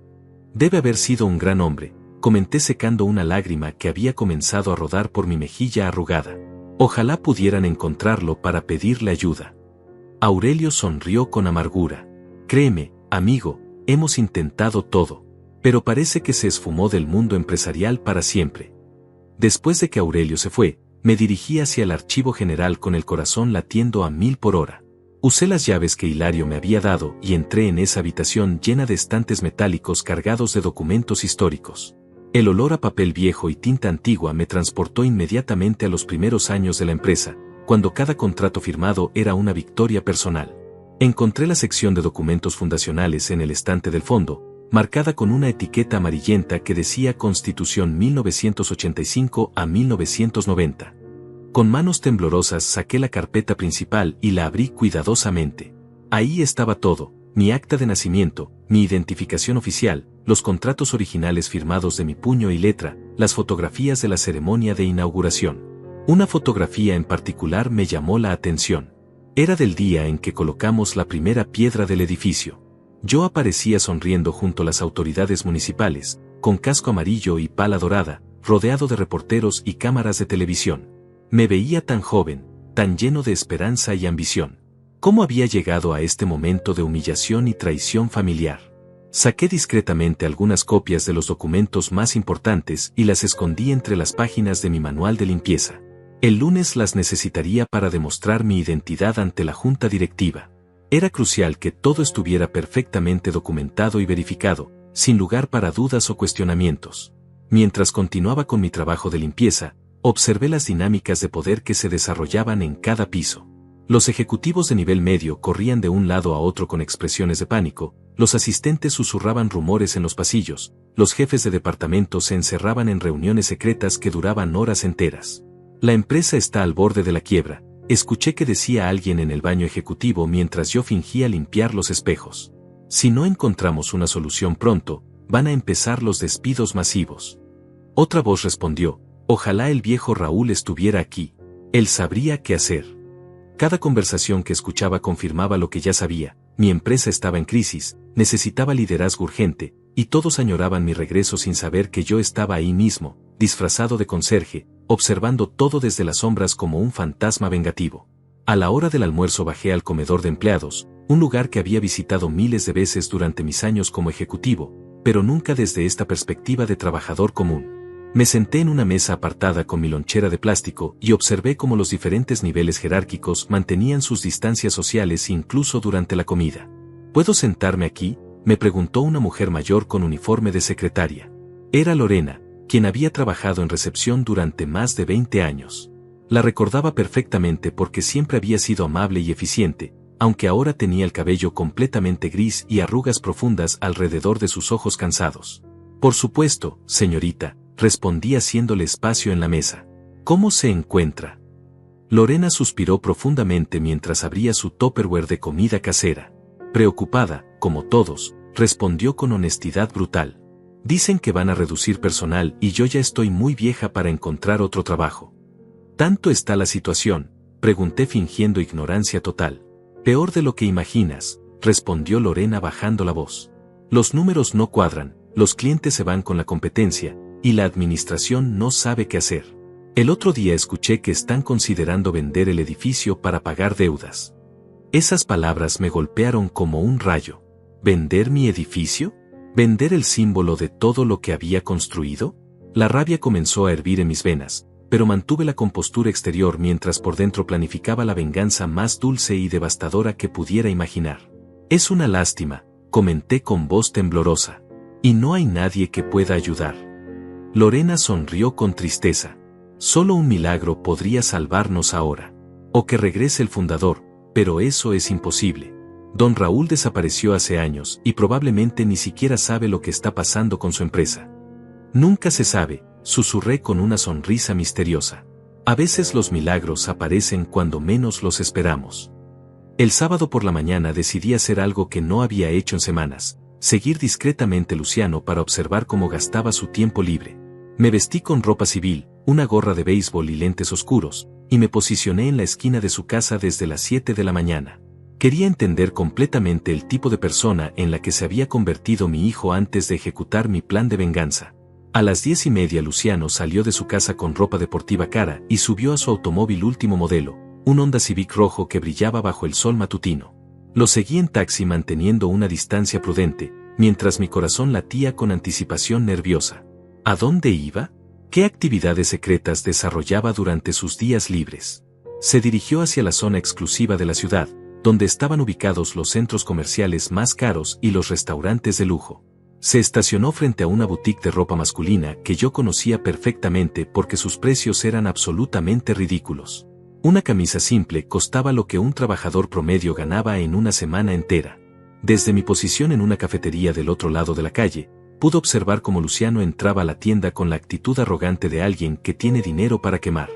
Debe haber sido un gran hombre, comenté secando una lágrima que había comenzado a rodar por mi mejilla arrugada. Ojalá pudieran encontrarlo para pedirle ayuda. Aurelio sonrió con amargura. Créeme, amigo, hemos intentado todo. Pero parece que se esfumó del mundo empresarial para siempre. Después de que Aurelio se fue, me dirigí hacia el archivo general con el corazón latiendo a 1000 por hora. Usé las llaves que Hilario me había dado y entré en esa habitación llena de estantes metálicos cargados de documentos históricos. El olor a papel viejo y tinta antigua me transportó inmediatamente a los primeros años de la empresa, cuando cada contrato firmado era una victoria personal. Encontré la sección de documentos fundacionales en el estante del fondo, marcada con una etiqueta amarillenta que decía Constitución 1985 a 1990. Con manos temblorosas saqué la carpeta principal y la abrí cuidadosamente. Ahí estaba todo, mi acta de nacimiento, mi identificación oficial, los contratos originales firmados de mi puño y letra, las fotografías de la ceremonia de inauguración. Una fotografía en particular me llamó la atención. Era del día en que colocamos la primera piedra del edificio. Yo aparecía sonriendo junto a las autoridades municipales, con casco amarillo y pala dorada, rodeado de reporteros y cámaras de televisión. Me veía tan joven, tan lleno de esperanza y ambición. ¿Cómo había llegado a este momento de humillación y traición familiar? Saqué discretamente algunas copias de los documentos más importantes y las escondí entre las páginas de mi manual de limpieza. El lunes las necesitaría para demostrar mi identidad ante la junta directiva. Era crucial que todo estuviera perfectamente documentado y verificado, sin lugar para dudas o cuestionamientos. Mientras continuaba con mi trabajo de limpieza, observé las dinámicas de poder que se desarrollaban en cada piso. Los ejecutivos de nivel medio corrían de un lado a otro con expresiones de pánico, los asistentes susurraban rumores en los pasillos, los jefes de departamento se encerraban en reuniones secretas que duraban horas enteras. La empresa está al borde de la quiebra, escuché que decía alguien en el baño ejecutivo mientras yo fingía limpiar los espejos. Si no encontramos una solución pronto, van a empezar los despidos masivos. Otra voz respondió, ojalá el viejo Raúl estuviera aquí. Él sabría qué hacer. Cada conversación que escuchaba confirmaba lo que ya sabía, mi empresa estaba en crisis, necesitaba liderazgo urgente, y todos añoraban mi regreso sin saber que yo estaba ahí mismo, disfrazado de conserje, observando todo desde las sombras como un fantasma vengativo. A la hora del almuerzo bajé al comedor de empleados, un lugar que había visitado miles de veces durante mis años como ejecutivo, pero nunca desde esta perspectiva de trabajador común. Me senté en una mesa apartada con mi lonchera de plástico y observé cómo los diferentes niveles jerárquicos mantenían sus distancias sociales incluso durante la comida. ¿Puedo sentarme aquí?, me preguntó una mujer mayor con uniforme de secretaria. Era Lorena, quien había trabajado en recepción durante más de 20 años. La recordaba perfectamente porque siempre había sido amable y eficiente, aunque ahora tenía el cabello completamente gris y arrugas profundas alrededor de sus ojos cansados. Por supuesto, señorita, respondí haciéndole espacio en la mesa. ¿Cómo se encuentra? Lorena suspiró profundamente mientras abría su tupperware de comida casera. Preocupada, como todos, respondió con honestidad brutal. Dicen que van a reducir personal y yo ya estoy muy vieja para encontrar otro trabajo. ¿Tanto está la situación?, pregunté fingiendo ignorancia total. Peor de lo que imaginas, respondió Lorena bajando la voz. Los números no cuadran, los clientes se van con la competencia, y la administración no sabe qué hacer. El otro día escuché que están considerando vender el edificio para pagar deudas. Esas palabras me golpearon como un rayo. ¿Vender mi edificio? ¿Vender el símbolo de todo lo que había construido? La rabia comenzó a hervir en mis venas, pero mantuve la compostura exterior mientras por dentro planificaba la venganza más dulce y devastadora que pudiera imaginar. Es una lástima, comenté con voz temblorosa. Y no hay nadie que pueda ayudar. Lorena sonrió con tristeza. Solo un milagro podría salvarnos ahora. O que regrese el fundador, pero eso es imposible. Don Raúl desapareció hace años y probablemente ni siquiera sabe lo que está pasando con su empresa. Nunca se sabe, susurré con una sonrisa misteriosa. A veces los milagros aparecen cuando menos los esperamos. El sábado por la mañana decidí hacer algo que no había hecho en semanas. Seguir discretamente a Luciano para observar cómo gastaba su tiempo libre. Me vestí con ropa civil, una gorra de béisbol y lentes oscuros, y me posicioné en la esquina de su casa desde las 7 de la mañana. Quería entender completamente el tipo de persona en la que se había convertido mi hijo antes de ejecutar mi plan de venganza. A las 10:30 Luciano salió de su casa con ropa deportiva cara y subió a su automóvil último modelo, un Honda Civic rojo que brillaba bajo el sol matutino. Lo seguí en taxi manteniendo una distancia prudente, mientras mi corazón latía con anticipación nerviosa. ¿A dónde iba? ¿Qué actividades secretas desarrollaba durante sus días libres? Se dirigió hacia la zona exclusiva de la ciudad, donde estaban ubicados los centros comerciales más caros y los restaurantes de lujo. Se estacionó frente a una boutique de ropa masculina que yo conocía perfectamente porque sus precios eran absolutamente ridículos. Una camisa simple costaba lo que un trabajador promedio ganaba en una semana entera. Desde mi posición en una cafetería del otro lado de la calle, pude observar cómo Luciano entraba a la tienda con la actitud arrogante de alguien que tiene dinero para quemar.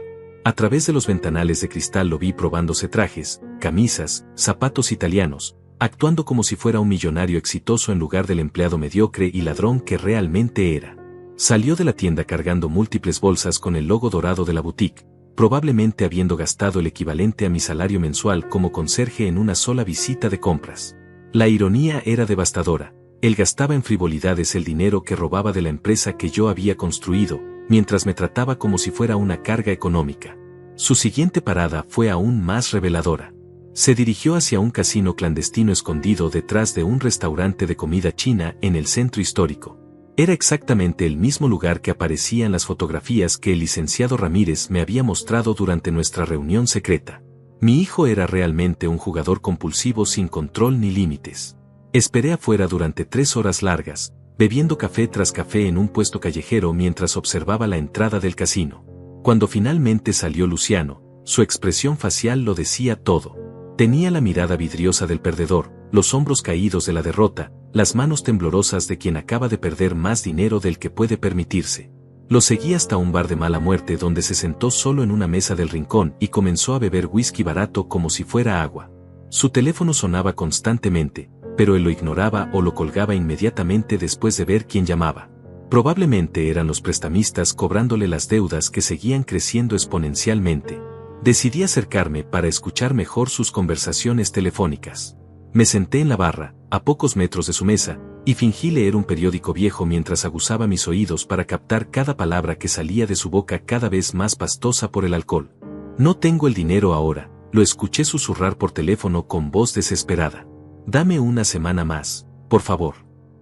A través de los ventanales de cristal lo vi probándose trajes, camisas, zapatos italianos, actuando como si fuera un millonario exitoso en lugar del empleado mediocre y ladrón que realmente era. Salió de la tienda cargando múltiples bolsas con el logo dorado de la boutique, probablemente habiendo gastado el equivalente a mi salario mensual como conserje en una sola visita de compras. La ironía era devastadora. Él gastaba en frivolidades el dinero que robaba de la empresa que yo había construido, mientras me trataba como si fuera una carga económica. Su siguiente parada fue aún más reveladora. Se dirigió hacia un casino clandestino escondido detrás de un restaurante de comida china en el centro histórico. Era exactamente el mismo lugar que aparecía en las fotografías que el licenciado Ramírez me había mostrado durante nuestra reunión secreta. Mi hijo era realmente un jugador compulsivo sin control ni límites. Esperé afuera durante 3 horas largas, bebiendo café tras café en un puesto callejero mientras observaba la entrada del casino. Cuando finalmente salió Luciano, su expresión facial lo decía todo. Tenía la mirada vidriosa del perdedor, los hombros caídos de la derrota, las manos temblorosas de quien acaba de perder más dinero del que puede permitirse. Lo seguí hasta un bar de mala muerte donde se sentó solo en una mesa del rincón y comenzó a beber whisky barato como si fuera agua. Su teléfono sonaba constantemente, pero él lo ignoraba o lo colgaba inmediatamente después de ver quién llamaba. Probablemente eran los prestamistas cobrándole las deudas que seguían creciendo exponencialmente. Decidí acercarme para escuchar mejor sus conversaciones telefónicas. Me senté en la barra, a pocos metros de su mesa, y fingí leer un periódico viejo mientras aguzaba mis oídos para captar cada palabra que salía de su boca cada vez más pastosa por el alcohol. No tengo el dinero ahora, lo escuché susurrar por teléfono con voz desesperada. Dame una semana más, por favor.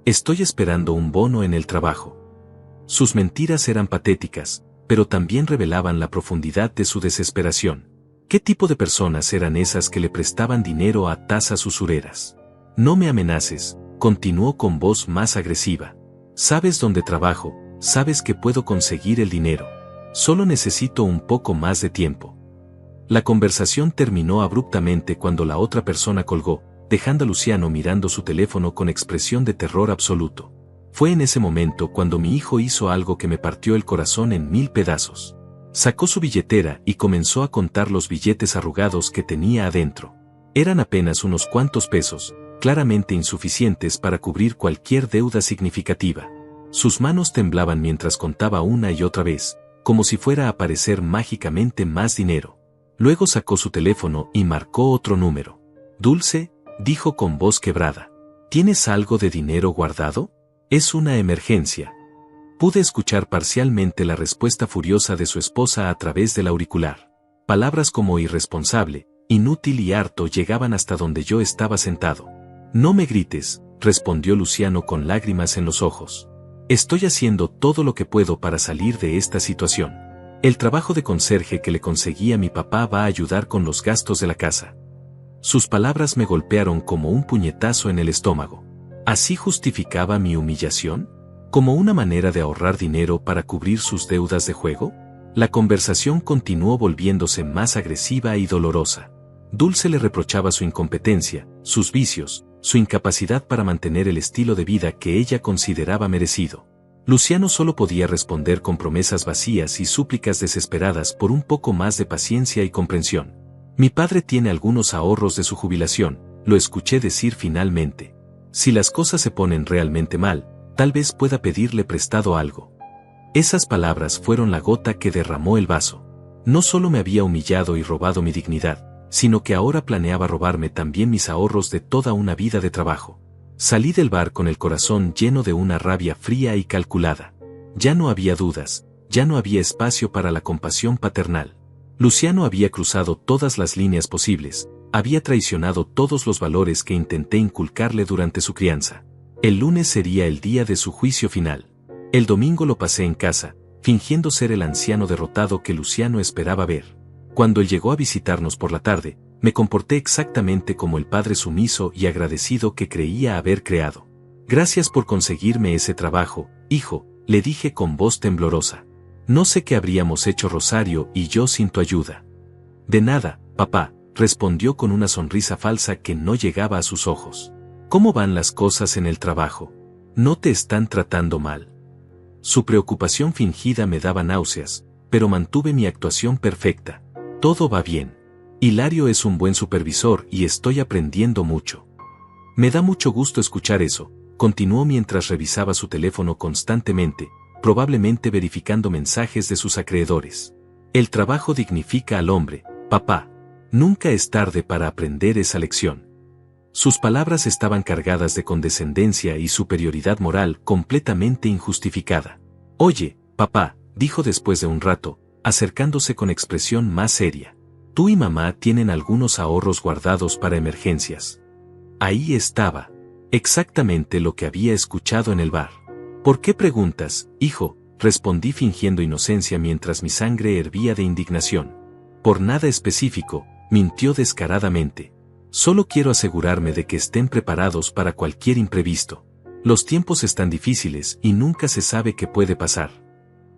Estoy esperando un bono en el trabajo. Sus mentiras eran patéticas, pero también revelaban la profundidad de su desesperación. ¿Qué tipo de personas eran esas que le prestaban dinero a tasas usureras? No me amenaces, continuó con voz más agresiva. Sabes dónde trabajo, sabes que puedo conseguir el dinero. Solo necesito un poco más de tiempo. La conversación terminó abruptamente cuando la otra persona colgó, dejando a Luciano mirando su teléfono con expresión de terror absoluto. Fue en ese momento cuando mi hijo hizo algo que me partió el corazón en 1000 pedazos. Sacó su billetera y comenzó a contar los billetes arrugados que tenía adentro. Eran apenas unos cuantos pesos, claramente insuficientes para cubrir cualquier deuda significativa. Sus manos temblaban mientras contaba una y otra vez, como si fuera a aparecer mágicamente más dinero. Luego sacó su teléfono y marcó otro número. Dulce, dijo con voz quebrada. ¿Tienes algo de dinero guardado? Es una emergencia. Pude escuchar parcialmente la respuesta furiosa de su esposa a través del auricular. Palabras como irresponsable, inútil y harto llegaban hasta donde yo estaba sentado. No me grites, respondió Luciano con lágrimas en los ojos. Estoy haciendo todo lo que puedo para salir de esta situación. El trabajo de conserje que le conseguí a mi papá va a ayudar con los gastos de la casa. Sus palabras me golpearon como un puñetazo en el estómago. ¿Así justificaba mi humillación? ¿Como una manera de ahorrar dinero para cubrir sus deudas de juego? La conversación continuó volviéndose más agresiva y dolorosa. Dulce le reprochaba su incompetencia, sus vicios, su incapacidad para mantener el estilo de vida que ella consideraba merecido. Luciano solo podía responder con promesas vacías y súplicas desesperadas por un poco más de paciencia y comprensión. Mi padre tiene algunos ahorros de su jubilación, lo escuché decir finalmente. Si las cosas se ponen realmente mal, tal vez pueda pedirle prestado algo. Esas palabras fueron la gota que derramó el vaso. No solo me había humillado y robado mi dignidad, sino que ahora planeaba robarme también mis ahorros de toda una vida de trabajo. Salí del bar con el corazón lleno de una rabia fría y calculada. Ya no había dudas, ya no había espacio para la compasión paternal. Luciano había cruzado todas las líneas posibles, había traicionado todos los valores que intenté inculcarle durante su crianza. El lunes sería el día de su juicio final. El domingo lo pasé en casa, fingiendo ser el anciano derrotado que Luciano esperaba ver. Cuando él llegó a visitarnos por la tarde, me comporté exactamente como el padre sumiso y agradecido que creía haber creado. Gracias por conseguirme ese trabajo, hijo, le dije con voz temblorosa. No sé qué habríamos hecho Rosario y yo sin tu ayuda. De nada, papá, respondió con una sonrisa falsa que no llegaba a sus ojos. ¿Cómo van las cosas en el trabajo? ¿No te están tratando mal? Su preocupación fingida me daba náuseas, pero mantuve mi actuación perfecta. Todo va bien. Hilario es un buen supervisor y estoy aprendiendo mucho. Me da mucho gusto escuchar eso, continuó mientras revisaba su teléfono constantemente, probablemente verificando mensajes de sus acreedores. El trabajo dignifica al hombre, papá. Nunca es tarde para aprender esa lección. Sus palabras estaban cargadas de condescendencia y superioridad moral completamente injustificada. Oye, papá, dijo después de un rato, acercándose con expresión más seria. Tú y mamá tienen algunos ahorros guardados para emergencias. Ahí estaba. Exactamente lo que había escuchado en el bar. ¿Por qué preguntas, hijo? Respondí fingiendo inocencia mientras mi sangre hervía de indignación. Por nada específico, mintió descaradamente. Solo quiero asegurarme de que estén preparados para cualquier imprevisto. Los tiempos están difíciles y nunca se sabe qué puede pasar.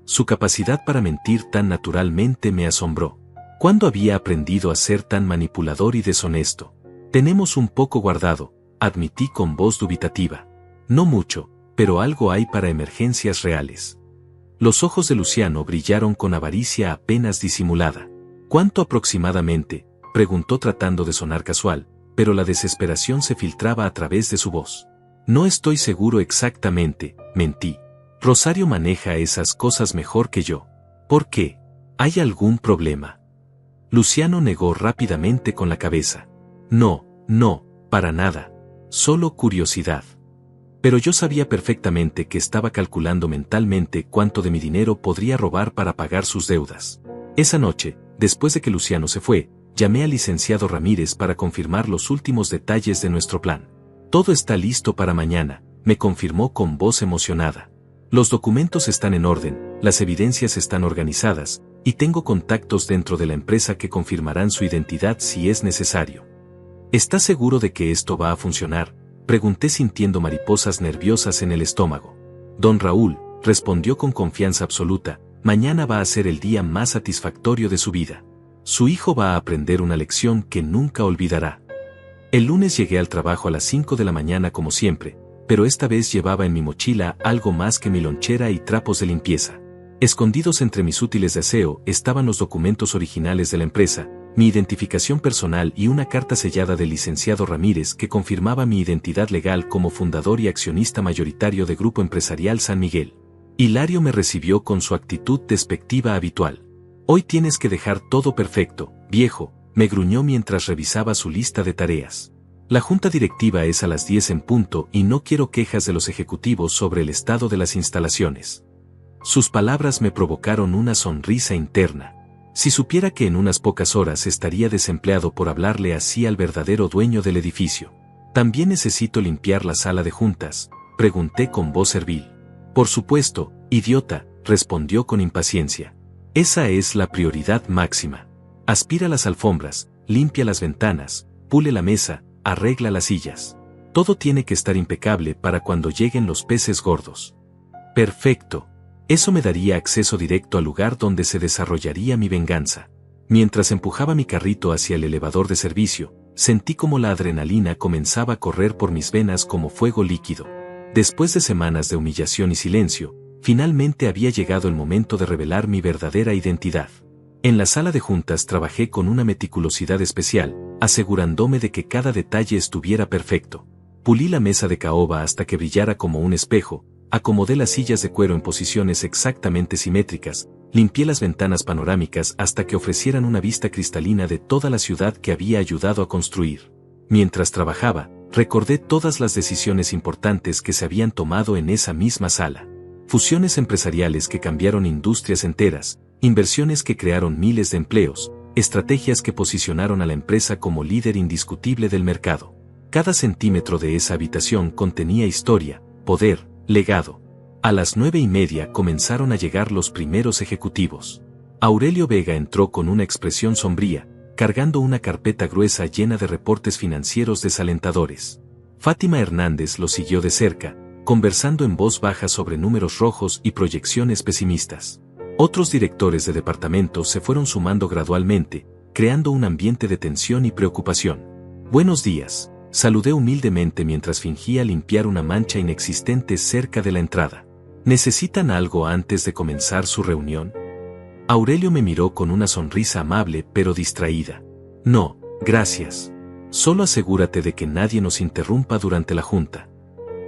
Su capacidad para mentir tan naturalmente me asombró. ¿Cuándo había aprendido a ser tan manipulador y deshonesto? Tenemos un poco guardado, admití con voz dubitativa. No mucho, pero algo hay para emergencias reales. Los ojos de Luciano brillaron con avaricia apenas disimulada. ¿Cuánto aproximadamente?, preguntó tratando de sonar casual, pero la desesperación se filtraba a través de su voz. No estoy seguro exactamente, mentí. Rosario maneja esas cosas mejor que yo. ¿Por qué? ¿Hay algún problema? Luciano negó rápidamente con la cabeza. No, para nada. Solo curiosidad. Pero yo sabía perfectamente que estaba calculando mentalmente cuánto de mi dinero podría robar para pagar sus deudas. Esa noche, después de que Luciano se fue, llamé al licenciado Ramírez para confirmar los últimos detalles de nuestro plan. Todo está listo para mañana, me confirmó con voz emocionada. Los documentos están en orden, las evidencias están organizadas, y tengo contactos dentro de la empresa que confirmarán su identidad si es necesario. ¿Estás seguro de que esto va a funcionar?, pregunté sintiendo mariposas nerviosas en el estómago. Don Raúl, respondió con confianza absoluta, mañana va a ser el día más satisfactorio de su vida. Su hijo va a aprender una lección que nunca olvidará. El lunes llegué al trabajo a las 5 de la mañana como siempre, pero esta vez llevaba en mi mochila algo más que mi lonchera y trapos de limpieza. Escondidos entre mis útiles de aseo estaban los documentos originales de la empresa, mi identificación personal y una carta sellada del licenciado Ramírez que confirmaba mi identidad legal como fundador y accionista mayoritario de Grupo Empresarial San Miguel. Hilario me recibió con su actitud despectiva habitual. Hoy tienes que dejar todo perfecto, viejo, me gruñó mientras revisaba su lista de tareas. La junta directiva es a las 10 en punto y no quiero quejas de los ejecutivos sobre el estado de las instalaciones. Sus palabras me provocaron una sonrisa interna. Si supiera que en unas pocas horas estaría desempleado por hablarle así al verdadero dueño del edificio. ¿También necesito limpiar la sala de juntas?, pregunté con voz servil. Por supuesto, idiota, respondió con impaciencia. Esa es la prioridad máxima. Aspira las alfombras, limpia las ventanas, pule la mesa, arregla las sillas. Todo tiene que estar impecable para cuando lleguen los peces gordos. Perfecto. Eso me daría acceso directo al lugar donde se desarrollaría mi venganza. Mientras empujaba mi carrito hacia el elevador de servicio, sentí como la adrenalina comenzaba a correr por mis venas como fuego líquido. Después de semanas de humillación y silencio, finalmente había llegado el momento de revelar mi verdadera identidad. En la sala de juntas trabajé con una meticulosidad especial, asegurándome de que cada detalle estuviera perfecto. Pulí la mesa de caoba hasta que brillara como un espejo, acomodé las sillas de cuero en posiciones exactamente simétricas, limpié las ventanas panorámicas hasta que ofrecieran una vista cristalina de toda la ciudad que había ayudado a construir. Mientras trabajaba, recordé todas las decisiones importantes que se habían tomado en esa misma sala. Fusiones empresariales que cambiaron industrias enteras, inversiones que crearon miles de empleos, estrategias que posicionaron a la empresa como líder indiscutible del mercado. Cada centímetro de esa habitación contenía historia, poder, legado. A las 9:30 comenzaron a llegar los primeros ejecutivos. Aurelio Vega entró con una expresión sombría, cargando una carpeta gruesa llena de reportes financieros desalentadores. Fátima Hernández lo siguió de cerca, conversando en voz baja sobre números rojos y proyecciones pesimistas. Otros directores de departamento se fueron sumando gradualmente, creando un ambiente de tensión y preocupación. Buenos días. Saludé humildemente mientras fingía limpiar una mancha inexistente cerca de la entrada. ¿Necesitan algo antes de comenzar su reunión? Aurelio me miró con una sonrisa amable pero distraída. No, gracias. Solo asegúrate de que nadie nos interrumpa durante la junta.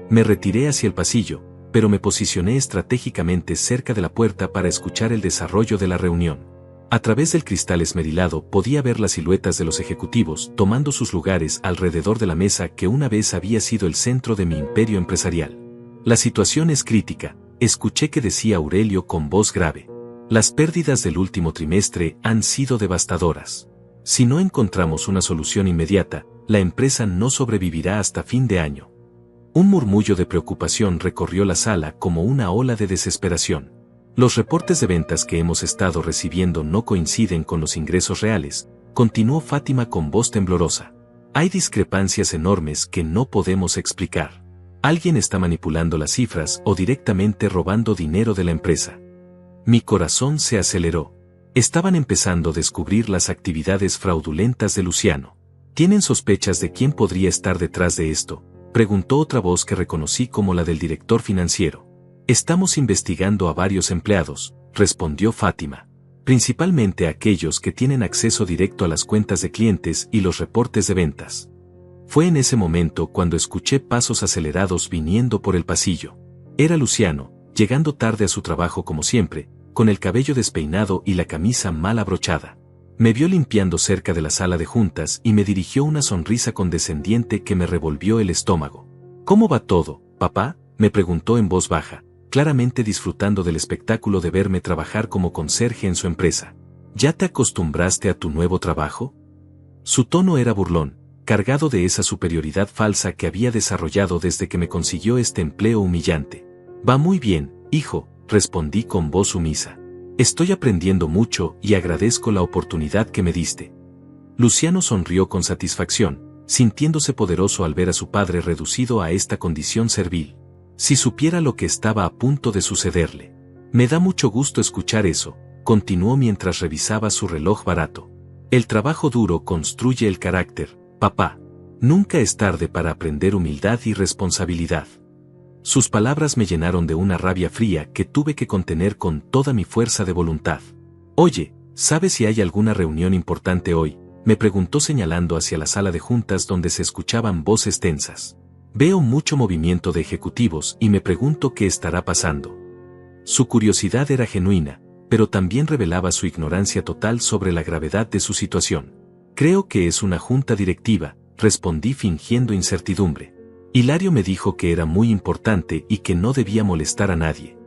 Me retiré hacia el pasillo, pero me posicioné estratégicamente cerca de la puerta para escuchar el desarrollo de la reunión. A través del cristal esmerilado podía ver las siluetas de los ejecutivos tomando sus lugares alrededor de la mesa que una vez había sido el centro de mi imperio empresarial. La situación es crítica, escuché que decía Aurelio con voz grave. Las pérdidas del último trimestre han sido devastadoras. Si no encontramos una solución inmediata, la empresa no sobrevivirá hasta fin de año. Un murmullo de preocupación recorrió la sala como una ola de desesperación. Los reportes de ventas que hemos estado recibiendo no coinciden con los ingresos reales, continuó Fátima con voz temblorosa. Hay discrepancias enormes que no podemos explicar. Alguien está manipulando las cifras o directamente robando dinero de la empresa. Mi corazón se aceleró. Estaban empezando a descubrir las actividades fraudulentas de Luciano. ¿Tienen sospechas de quién podría estar detrás de esto?, preguntó otra voz que reconocí como la del director financiero. Estamos investigando a varios empleados, respondió Fátima. Principalmente a aquellos que tienen acceso directo a las cuentas de clientes y los reportes de ventas. Fue en ese momento cuando escuché pasos acelerados viniendo por el pasillo. Era Luciano, llegando tarde a su trabajo como siempre, con el cabello despeinado y la camisa mal abrochada. Me vio limpiando cerca de la sala de juntas y me dirigió una sonrisa condescendiente que me revolvió el estómago. ¿Cómo va todo, papá?, me preguntó en voz baja, claramente disfrutando del espectáculo de verme trabajar como conserje en su empresa. ¿Ya te acostumbraste a tu nuevo trabajo? Su tono era burlón, cargado de esa superioridad falsa que había desarrollado desde que me consiguió este empleo humillante. Va muy bien, hijo, respondí con voz sumisa. Estoy aprendiendo mucho y agradezco la oportunidad que me diste. Luciano sonrió con satisfacción, sintiéndose poderoso al ver a su padre reducido a esta condición servil. Si supiera lo que estaba a punto de sucederle. Me da mucho gusto escuchar eso, continuó mientras revisaba su reloj barato. El trabajo duro construye el carácter, papá. Nunca es tarde para aprender humildad y responsabilidad. Sus palabras me llenaron de una rabia fría que tuve que contener con toda mi fuerza de voluntad. Oye, ¿sabes si hay alguna reunión importante hoy?, me preguntó señalando hacia la sala de juntas donde se escuchaban voces tensas. Veo mucho movimiento de ejecutivos y me pregunto qué estará pasando. Su curiosidad era genuina, pero también revelaba su ignorancia total sobre la gravedad de su situación. Creo que es una junta directiva, respondí fingiendo incertidumbre. Hilario me dijo que era muy importante y que no debía molestar a nadie.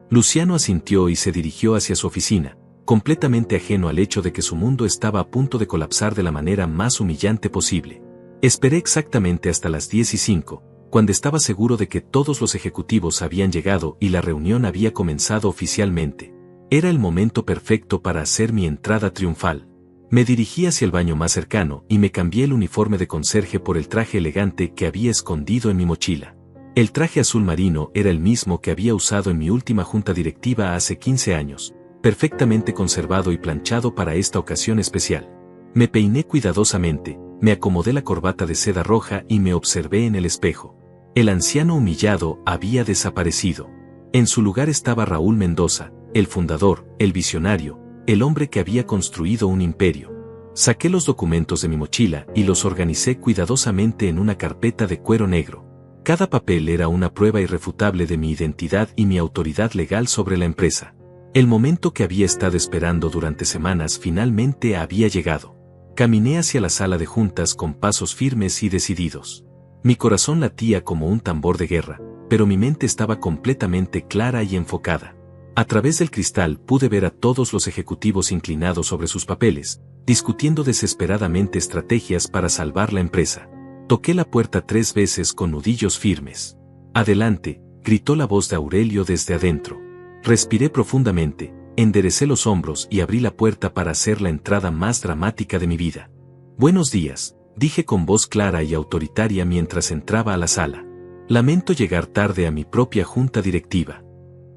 Luciano asintió y se dirigió hacia su oficina, completamente ajeno al hecho de que su mundo estaba a punto de colapsar de la manera más humillante posible. Esperé exactamente hasta las 10:05, cuando estaba seguro de que todos los ejecutivos habían llegado y la reunión había comenzado oficialmente. Era el momento perfecto para hacer mi entrada triunfal. Me dirigí hacia el baño más cercano y me cambié el uniforme de conserje por el traje elegante que había escondido en mi mochila. El traje azul marino era el mismo que había usado en mi última junta directiva hace 15 años, perfectamente conservado y planchado para esta ocasión especial. Me peiné cuidadosamente, me acomodé la corbata de seda roja y me observé en el espejo. El anciano humillado había desaparecido. En su lugar estaba Raúl Mendoza, el fundador, el visionario, el hombre que había construido un imperio. Saqué los documentos de mi mochila y los organicé cuidadosamente en una carpeta de cuero negro. Cada papel era una prueba irrefutable de mi identidad y mi autoridad legal sobre la empresa. El momento que había estado esperando durante semanas finalmente había llegado. Caminé hacia la sala de juntas con pasos firmes y decididos. Mi corazón latía como un tambor de guerra, pero mi mente estaba completamente clara y enfocada. A través del cristal pude ver a todos los ejecutivos inclinados sobre sus papeles, discutiendo desesperadamente estrategias para salvar la empresa. Toqué la puerta 3 veces con nudillos firmes. «Adelante», gritó la voz de Aurelio desde adentro. Respiré profundamente, enderecé los hombros y abrí la puerta para hacer la entrada más dramática de mi vida. «Buenos días», dije con voz clara y autoritaria mientras entraba a la sala. «Lamento llegar tarde a mi propia junta directiva».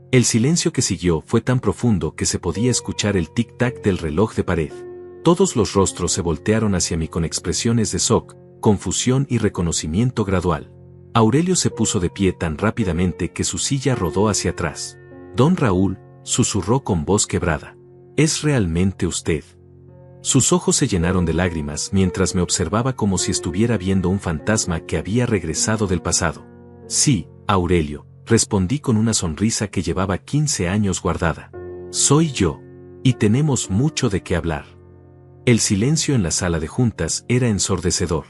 El silencio que siguió fue tan profundo que se podía escuchar el tic-tac del reloj de pared. Todos los rostros se voltearon hacia mí con expresiones de shock, confusión y reconocimiento gradual. Aurelio se puso de pie tan rápidamente que su silla rodó hacia atrás. «Don Raúl», susurró con voz quebrada. «¿Es realmente usted?». Sus ojos se llenaron de lágrimas mientras me observaba como si estuviera viendo un fantasma que había regresado del pasado. «Sí, Aurelio», respondí con una sonrisa que llevaba 15 años guardada. «Soy yo. Y tenemos mucho de qué hablar». El silencio en la sala de juntas era ensordecedor.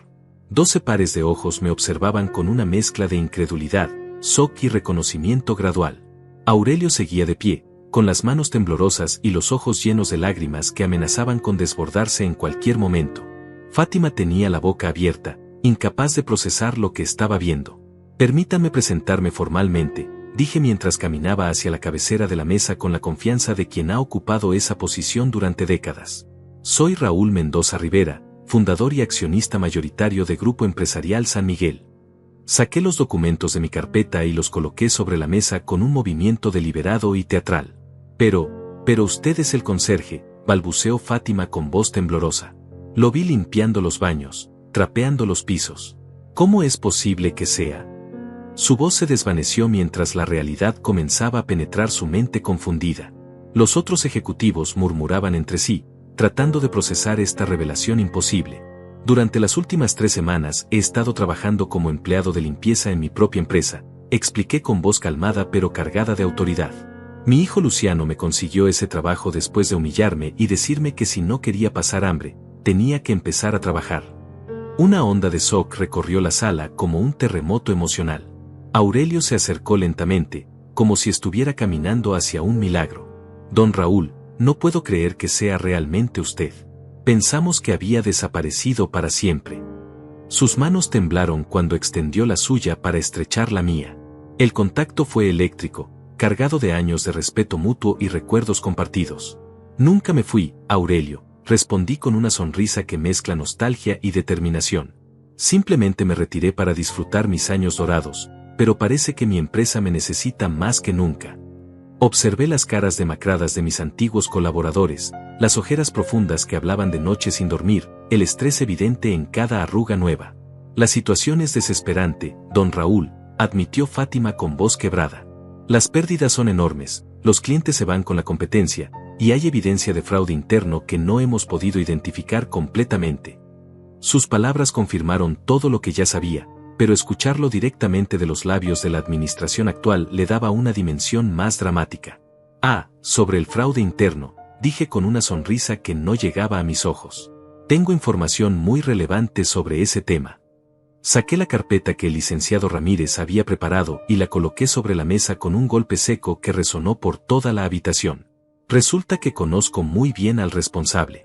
12 pares de ojos me observaban con una mezcla de incredulidad, shock y reconocimiento gradual. Aurelio seguía de pie, con las manos temblorosas y los ojos llenos de lágrimas que amenazaban con desbordarse en cualquier momento. Fátima tenía la boca abierta, incapaz de procesar lo que estaba viendo. «Permítame presentarme formalmente», dije mientras caminaba hacia la cabecera de la mesa con la confianza de quien ha ocupado esa posición durante décadas. Soy Raúl Mendoza Rivera, fundador y accionista mayoritario de Grupo Empresarial San Miguel. Saqué los documentos de mi carpeta y los coloqué sobre la mesa con un movimiento deliberado y teatral. Pero usted es el conserje, balbuceó Fátima con voz temblorosa. Lo vi limpiando los baños, trapeando los pisos. ¿Cómo es posible que sea? Su voz se desvaneció mientras la realidad comenzaba a penetrar su mente confundida. Los otros ejecutivos murmuraban entre sí, tratando de procesar esta revelación imposible. Durante las últimas 3 semanas he estado trabajando como empleado de limpieza en mi propia empresa, expliqué con voz calmada pero cargada de autoridad. Mi hijo Luciano me consiguió ese trabajo después de humillarme y decirme que si no quería pasar hambre, tenía que empezar a trabajar. Una onda de shock recorrió la sala como un terremoto emocional. Aurelio se acercó lentamente, como si estuviera caminando hacia un milagro. Don Raúl, no puedo creer que sea realmente usted. Pensamos que había desaparecido para siempre. Sus manos temblaron cuando extendió la suya para estrechar la mía. El contacto fue eléctrico, cargado de años de respeto mutuo y recuerdos compartidos. Nunca me fui, Aurelio, respondí con una sonrisa que mezcla nostalgia y determinación. Simplemente me retiré para disfrutar mis años dorados, pero parece que mi empresa me necesita más que nunca. Observé las caras demacradas de mis antiguos colaboradores, las ojeras profundas que hablaban de noches sin dormir, el estrés evidente en cada arruga nueva. La situación es desesperante, don Raúl, admitió Fátima con voz quebrada. Las pérdidas son enormes, los clientes se van con la competencia, y hay evidencia de fraude interno que no hemos podido identificar completamente. Sus palabras confirmaron todo lo que ya sabía, pero escucharlo directamente de los labios de la administración actual le daba una dimensión más dramática. Sobre el fraude interno, dije con una sonrisa que no llegaba a mis ojos. Tengo información muy relevante sobre ese tema. Saqué la carpeta que el licenciado Ramírez había preparado y la coloqué sobre la mesa con un golpe seco que resonó por toda la habitación. Resulta que conozco muy bien al responsable.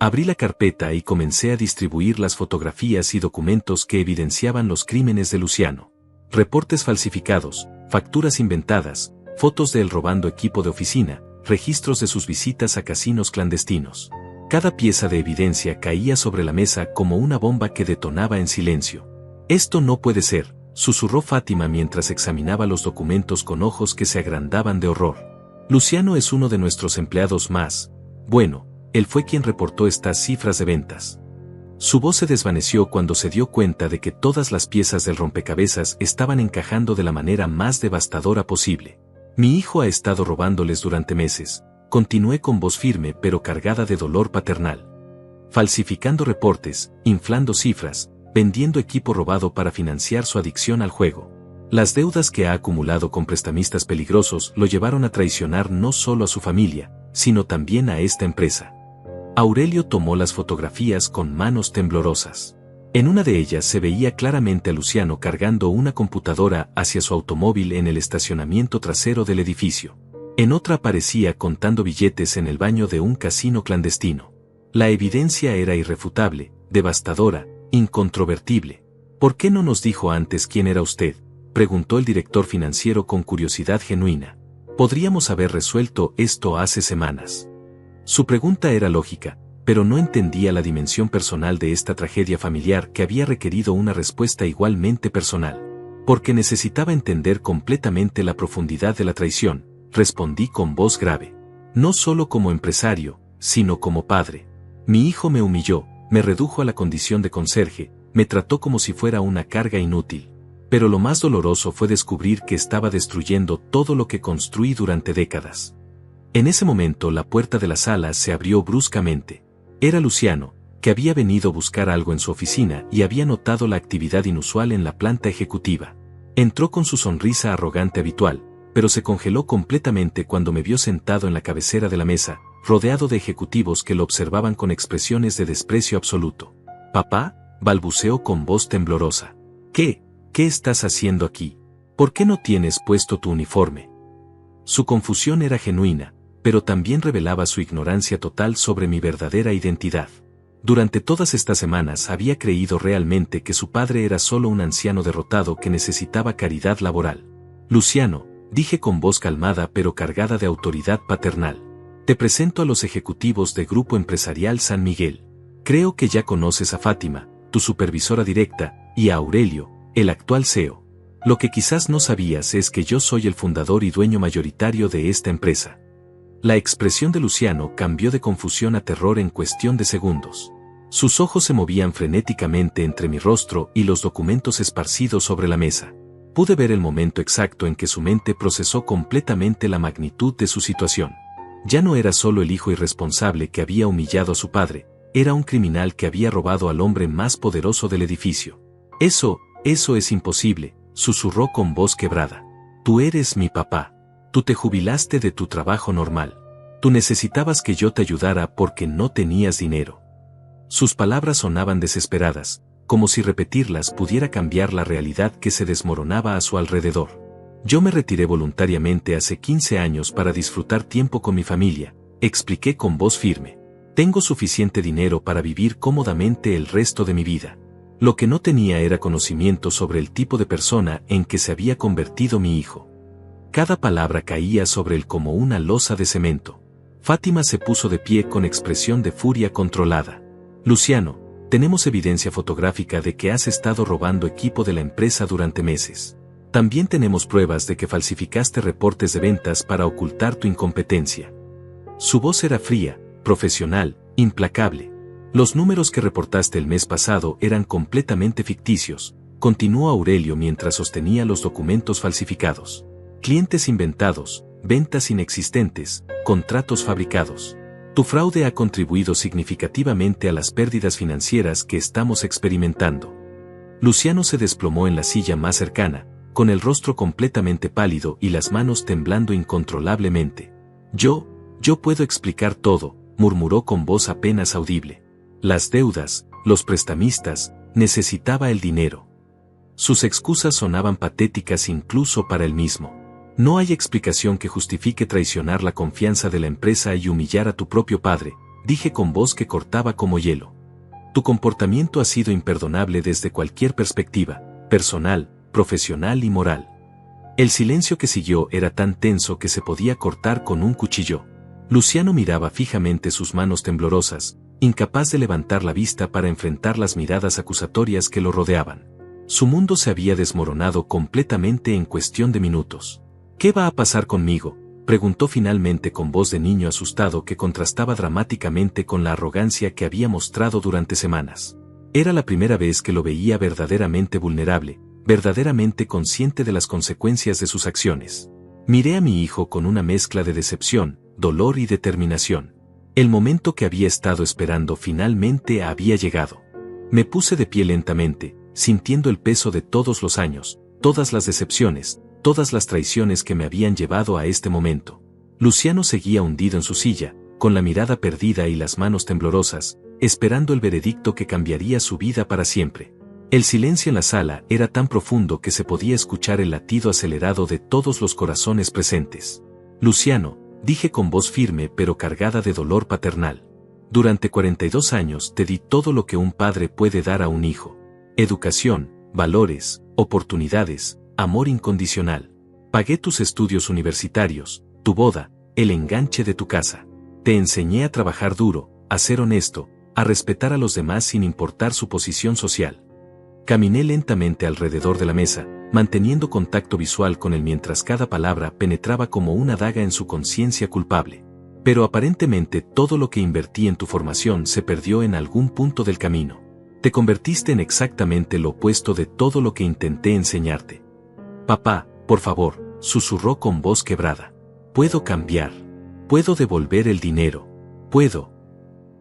Abrí la carpeta y comencé a distribuir las fotografías y documentos que evidenciaban los crímenes de Luciano. Reportes falsificados, facturas inventadas, fotos de él robando equipo de oficina, registros de sus visitas a casinos clandestinos. Cada pieza de evidencia caía sobre la mesa como una bomba que detonaba en silencio. Esto no puede ser, susurró Fátima mientras examinaba los documentos con ojos que se agrandaban de horror. Luciano es uno de nuestros empleados más. Bueno, él fue quien reportó estas cifras de ventas. Su voz se desvaneció cuando se dio cuenta de que todas las piezas del rompecabezas estaban encajando de la manera más devastadora posible. Mi hijo ha estado robándoles durante meses, continué con voz firme pero cargada de dolor paternal. Falsificando reportes, inflando cifras, vendiendo equipo robado para financiar su adicción al juego. Las deudas que ha acumulado con prestamistas peligrosos lo llevaron a traicionar no solo a su familia, sino también a esta empresa. Aurelio tomó las fotografías con manos temblorosas. En una de ellas se veía claramente a Luciano cargando una computadora hacia su automóvil en el estacionamiento trasero del edificio. En otra aparecía contando billetes en el baño de un casino clandestino. La evidencia era irrefutable, devastadora, incontrovertible. ¿Por qué no nos dijo antes quién era usted?, preguntó el director financiero con curiosidad genuina. Podríamos haber resuelto esto hace semanas. Su pregunta era lógica, pero no entendía la dimensión personal de esta tragedia familiar que había requerido una respuesta igualmente personal. Porque necesitaba entender completamente la profundidad de la traición, respondí con voz grave. No solo como empresario, sino como padre. Mi hijo me humilló, me redujo a la condición de conserje, me trató como si fuera una carga inútil. Pero lo más doloroso fue descubrir que estaba destruyendo todo lo que construí durante décadas. En ese momento la puerta de la sala se abrió bruscamente. Era Luciano, que había venido a buscar algo en su oficina y había notado la actividad inusual en la planta ejecutiva. Entró con su sonrisa arrogante habitual, pero se congeló completamente cuando me vio sentado en la cabecera de la mesa, rodeado de ejecutivos que lo observaban con expresiones de desprecio absoluto. «Papá», balbuceó con voz temblorosa. ¿Qué estás haciendo aquí? ¿Por qué no tienes puesto tu uniforme? Su confusión era genuina, pero también revelaba su ignorancia total sobre mi verdadera identidad. Durante todas estas semanas había creído realmente que su padre era solo un anciano derrotado que necesitaba caridad laboral. Luciano, dije con voz calmada pero cargada de autoridad paternal. Te presento a los ejecutivos de Grupo Empresarial San Miguel. Creo que ya conoces a Fátima, tu supervisora directa, y a Aurelio, el actual CEO. Lo que quizás no sabías es que yo soy el fundador y dueño mayoritario de esta empresa. La expresión de Luciano cambió de confusión a terror en cuestión de segundos. Sus ojos se movían frenéticamente entre mi rostro y los documentos esparcidos sobre la mesa. Pude ver el momento exacto en que su mente procesó completamente la magnitud de su situación. Ya no era solo el hijo irresponsable que había humillado a su padre, era un criminal que había robado al hombre más poderoso del edificio. Eso es imposible, susurró con voz quebrada. Tú eres mi papá. Tú te jubilaste de tu trabajo normal. Tú necesitabas que yo te ayudara porque no tenías dinero. Sus palabras sonaban desesperadas, como si repetirlas pudiera cambiar la realidad que se desmoronaba a su alrededor. Yo me retiré voluntariamente hace 15 años para disfrutar tiempo con mi familia, expliqué con voz firme. Tengo suficiente dinero para vivir cómodamente el resto de mi vida. Lo que no tenía era conocimiento sobre el tipo de persona en que se había convertido mi hijo. Cada palabra caía sobre él como una losa de cemento. Fátima se puso de pie con expresión de furia controlada. Luciano, tenemos evidencia fotográfica de que has estado robando equipo de la empresa durante meses. También tenemos pruebas de que falsificaste reportes de ventas para ocultar tu incompetencia. Su voz era fría, profesional, implacable. Los números que reportaste el mes pasado eran completamente ficticios, continuó Aurelio mientras sostenía los documentos falsificados. Clientes inventados, ventas inexistentes, contratos fabricados. Tu fraude ha contribuido significativamente a las pérdidas financieras que estamos experimentando. Luciano se desplomó en la silla más cercana, con el rostro completamente pálido y las manos temblando incontrolablemente. Yo puedo explicar todo, murmuró con voz apenas audible. Las deudas, los prestamistas, necesitaba el dinero. Sus excusas sonaban patéticas incluso para él mismo. No hay explicación que justifique traicionar la confianza de la empresa y humillar a tu propio padre, dije con voz que cortaba como hielo. Tu comportamiento ha sido imperdonable desde cualquier perspectiva, personal, profesional y moral. El silencio que siguió era tan tenso que se podía cortar con un cuchillo. Luciano miraba fijamente sus manos temblorosas, incapaz de levantar la vista para enfrentar las miradas acusatorias que lo rodeaban. Su mundo se había desmoronado completamente en cuestión de minutos. ¿Qué va a pasar conmigo?, preguntó finalmente con voz de niño asustado que contrastaba dramáticamente con la arrogancia que había mostrado durante semanas. Era la primera vez que lo veía verdaderamente vulnerable, verdaderamente consciente de las consecuencias de sus acciones. Miré a mi hijo con una mezcla de decepción, dolor y determinación. El momento que había estado esperando finalmente había llegado. Me puse de pie lentamente, sintiendo el peso de todos los años, todas las decepciones, todas las traiciones que me habían llevado a este momento. Luciano seguía hundido en su silla, con la mirada perdida y las manos temblorosas, esperando el veredicto que cambiaría su vida para siempre. El silencio en la sala era tan profundo que se podía escuchar el latido acelerado de todos los corazones presentes. Luciano, dije con voz firme pero cargada de dolor paternal. Durante 42 años te di todo lo que un padre puede dar a un hijo. Educación, valores, oportunidades, amor incondicional. Pagué tus estudios universitarios, tu boda, el enganche de tu casa. Te enseñé a trabajar duro, a ser honesto, a respetar a los demás sin importar su posición social. Caminé lentamente alrededor de la mesa, manteniendo contacto visual con él mientras cada palabra penetraba como una daga en su conciencia culpable. Pero aparentemente todo lo que invertí en tu formación se perdió en algún punto del camino. Te convertiste en exactamente lo opuesto de todo lo que intenté enseñarte. Papá, por favor, susurró con voz quebrada. Puedo cambiar. Puedo devolver el dinero. Puedo.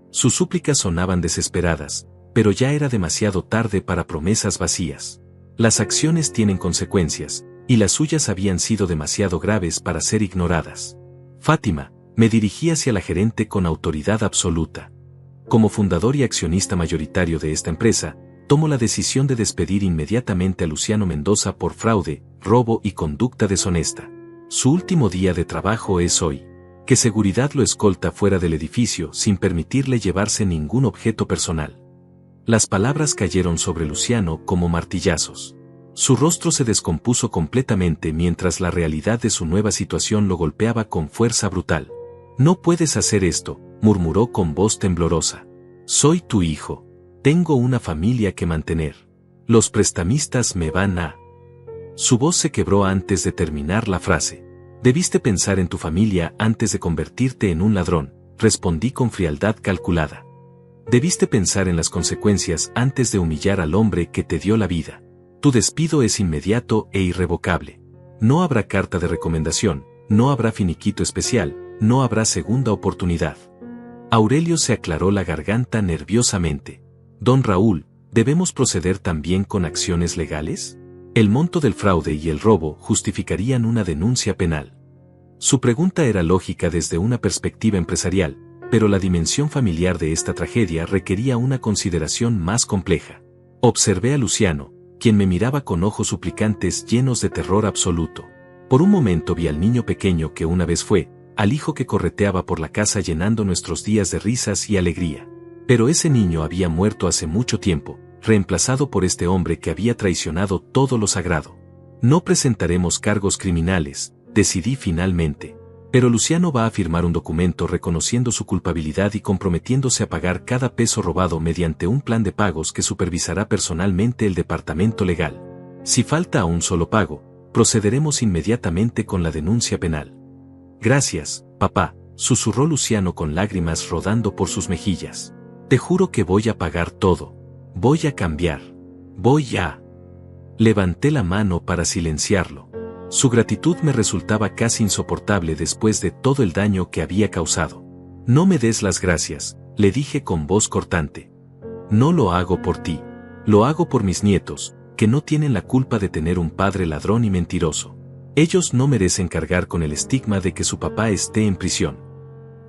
Sus súplicas sonaban desesperadas, pero ya era demasiado tarde para promesas vacías. Las acciones tienen consecuencias, y las suyas habían sido demasiado graves para ser ignoradas. Fátima, me dirigí hacia la gerente con autoridad absoluta. Como fundador y accionista mayoritario de esta empresa, tomo la decisión de despedir inmediatamente a Luciano Mendoza por fraude, robo y conducta deshonesta. Su último día de trabajo es hoy. Que seguridad lo escolta fuera del edificio sin permitirle llevarse ningún objeto personal. Las palabras cayeron sobre Luciano como martillazos. Su rostro se descompuso completamente mientras la realidad de su nueva situación lo golpeaba con fuerza brutal. No puedes hacer esto, murmuró con voz temblorosa. Soy tu hijo. Tengo una familia que mantener. Los prestamistas me van a... Su voz se quebró antes de terminar la frase. Debiste pensar en tu familia antes de convertirte en un ladrón, respondí con frialdad calculada. Debiste pensar en las consecuencias antes de humillar al hombre que te dio la vida. Tu despido es inmediato e irrevocable. No habrá carta de recomendación, no habrá finiquito especial, no habrá segunda oportunidad. Aurelio se aclaró la garganta nerviosamente. Don Raúl, ¿debemos proceder también con acciones legales? El monto del fraude y el robo justificarían una denuncia penal. Su pregunta era lógica desde una perspectiva empresarial, pero la dimensión familiar de esta tragedia requería una consideración más compleja. Observé a Luciano, quien me miraba con ojos suplicantes llenos de terror absoluto. Por un momento vi al niño pequeño que una vez fue, al hijo que correteaba por la casa llenando nuestros días de risas y alegría. Pero ese niño había muerto hace mucho tiempo, reemplazado por este hombre que había traicionado todo lo sagrado. No presentaremos cargos criminales, decidí finalmente. Pero Luciano va a firmar un documento reconociendo su culpabilidad y comprometiéndose a pagar cada peso robado mediante un plan de pagos que supervisará personalmente el departamento legal. Si falta un solo pago, procederemos inmediatamente con la denuncia penal. Gracias, papá, susurró Luciano con lágrimas rodando por sus mejillas. Te juro que voy a pagar todo. Voy a cambiar. Voy a... Levanté la mano para silenciarlo. Su gratitud me resultaba casi insoportable después de todo el daño que había causado. No me des las gracias, le dije con voz cortante. No lo hago por ti. Lo hago por mis nietos, que no tienen la culpa de tener un padre ladrón y mentiroso. Ellos no merecen cargar con el estigma de que su papá esté en prisión.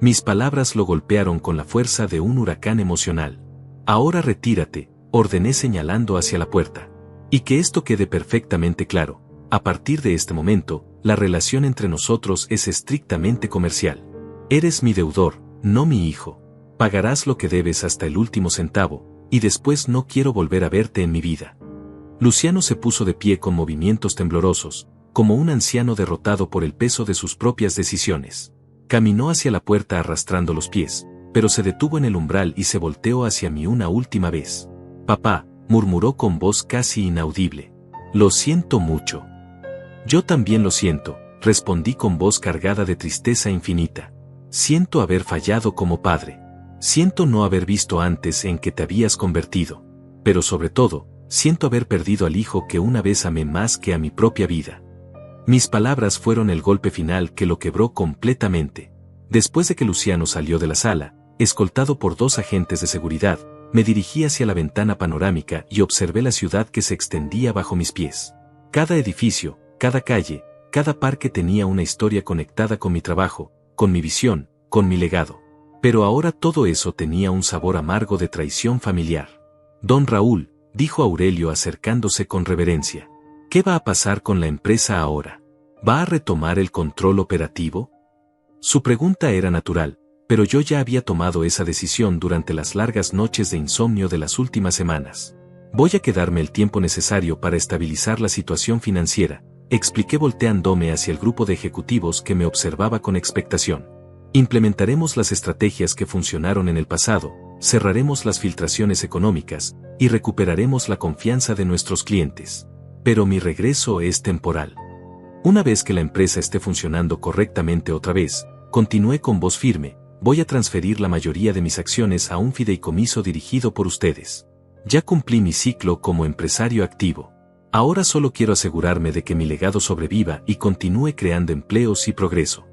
Mis palabras lo golpearon con la fuerza de un huracán emocional. Ahora retírate, ordené señalando hacia la puerta. Y que esto quede perfectamente claro. A partir de este momento, la relación entre nosotros es estrictamente comercial. Eres mi deudor, no mi hijo. Pagarás lo que debes hasta el último centavo, y después no quiero volver a verte en mi vida. Luciano se puso de pie con movimientos temblorosos, como un anciano derrotado por el peso de sus propias decisiones. Caminó hacia la puerta arrastrando los pies, pero se detuvo en el umbral y se volteó hacia mí una última vez. Papá, murmuró con voz casi inaudible. Lo siento mucho. Yo también lo siento, respondí con voz cargada de tristeza infinita. Siento haber fallado como padre. Siento no haber visto antes en que te habías convertido. Pero sobre todo, siento haber perdido al hijo que una vez amé más que a mi propia vida. Mis palabras fueron el golpe final que lo quebró completamente. Después de que Luciano salió de la sala, escoltado por 2 agentes de seguridad, me dirigí hacia la ventana panorámica y observé la ciudad que se extendía bajo mis pies. Cada edificio, cada calle, cada parque tenía una historia conectada con mi trabajo, con mi visión, con mi legado. Pero ahora todo eso tenía un sabor amargo de traición familiar. Don Raúl, dijo Aurelio acercándose con reverencia. ¿Qué va a pasar con la empresa ahora? ¿Va a retomar el control operativo? Su pregunta era natural, pero yo ya había tomado esa decisión durante las largas noches de insomnio de las últimas semanas. Voy a quedarme el tiempo necesario para estabilizar la situación financiera, expliqué volteándome hacia el grupo de ejecutivos que me observaba con expectación. Implementaremos las estrategias que funcionaron en el pasado, cerraremos las filtraciones económicas, y recuperaremos la confianza de nuestros clientes. Pero mi regreso es temporal. Una vez que la empresa esté funcionando correctamente otra vez, continué con voz firme, voy a transferir la mayoría de mis acciones a un fideicomiso dirigido por ustedes. Ya cumplí mi ciclo como empresario activo. Ahora solo quiero asegurarme de que mi legado sobreviva y continúe creando empleos y progreso.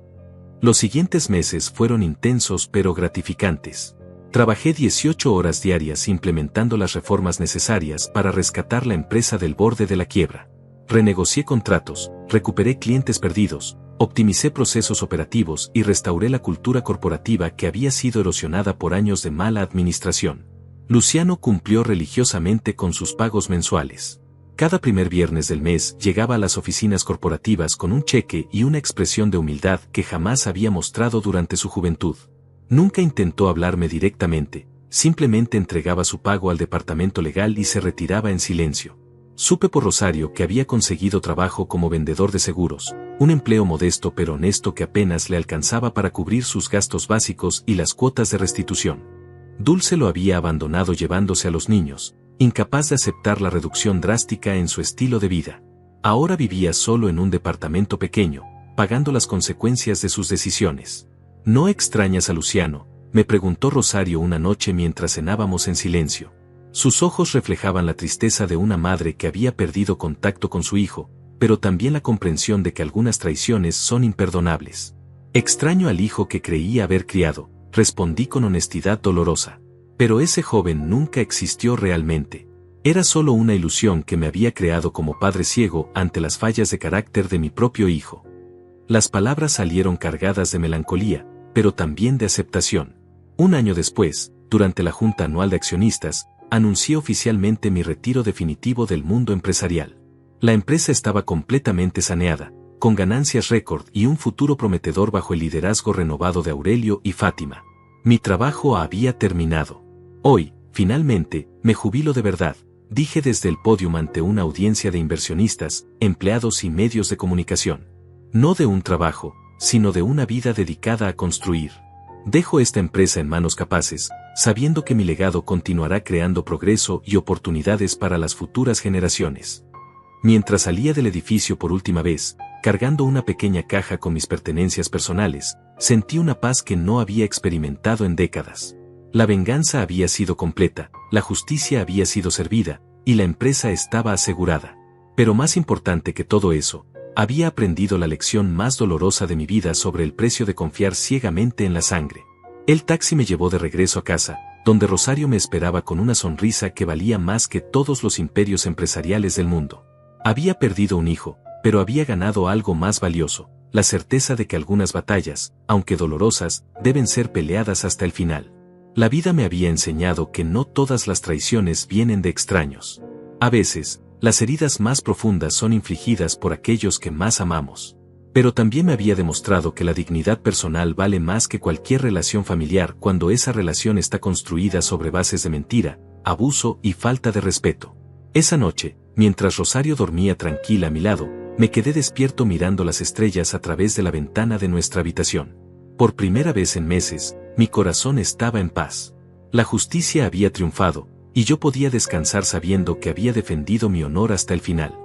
Los siguientes meses fueron intensos pero gratificantes. Trabajé 18 horas diarias implementando las reformas necesarias para rescatar la empresa del borde de la quiebra. Renegocié contratos, recuperé clientes perdidos, optimicé procesos operativos y restauré la cultura corporativa que había sido erosionada por años de mala administración. Luciano cumplió religiosamente con sus pagos mensuales. Cada primer viernes del mes llegaba a las oficinas corporativas con un cheque y una expresión de humildad que jamás había mostrado durante su juventud. Nunca intentó hablarme directamente, simplemente entregaba su pago al departamento legal y se retiraba en silencio. Supe por Rosario que había conseguido trabajo como vendedor de seguros, un empleo modesto pero honesto que apenas le alcanzaba para cubrir sus gastos básicos y las cuotas de restitución. Dulce lo había abandonado llevándose a los niños, incapaz de aceptar la reducción drástica en su estilo de vida. Ahora vivía solo en un departamento pequeño, pagando las consecuencias de sus decisiones. ¿No extrañas a Luciano?, me preguntó Rosario una noche mientras cenábamos en silencio. Sus ojos reflejaban la tristeza de una madre que había perdido contacto con su hijo, pero también la comprensión de que algunas traiciones son imperdonables. Extraño al hijo que creía haber criado, respondí con honestidad dolorosa. Pero ese joven nunca existió realmente. Era solo una ilusión que me había creado como padre ciego ante las fallas de carácter de mi propio hijo. Las palabras salieron cargadas de melancolía, pero también de aceptación. Un año después, durante la junta anual de accionistas, anuncié oficialmente mi retiro definitivo del mundo empresarial. La empresa estaba completamente saneada, con ganancias récord y un futuro prometedor bajo el liderazgo renovado de Aurelio y Fátima. Mi trabajo había terminado. Hoy, finalmente, me jubilo de verdad, dije desde el podio ante una audiencia de inversionistas, empleados y medios de comunicación. No de un trabajo, sino de una vida dedicada a construir. Dejo esta empresa en manos capaces, sabiendo que mi legado continuará creando progreso y oportunidades para las futuras generaciones. Mientras salía del edificio por última vez, cargando una pequeña caja con mis pertenencias personales, sentí una paz que no había experimentado en décadas. La venganza había sido completa, la justicia había sido servida, y la empresa estaba asegurada. Pero más importante que todo eso, había aprendido la lección más dolorosa de mi vida sobre el precio de confiar ciegamente en la sangre. El taxi me llevó de regreso a casa, donde Rosario me esperaba con una sonrisa que valía más que todos los imperios empresariales del mundo. Había perdido un hijo, pero había ganado algo más valioso, la certeza de que algunas batallas, aunque dolorosas, deben ser peleadas hasta el final. La vida me había enseñado que no todas las traiciones vienen de extraños. A veces, las heridas más profundas son infligidas por aquellos que más amamos. Pero también me había demostrado que la dignidad personal vale más que cualquier relación familiar cuando esa relación está construida sobre bases de mentira, abuso y falta de respeto. Esa noche, mientras Rosario dormía tranquila a mi lado, me quedé despierto mirando las estrellas a través de la ventana de nuestra habitación. Por primera vez en meses, mi corazón estaba en paz. La justicia había triunfado, y yo podía descansar sabiendo que había defendido mi honor hasta el final.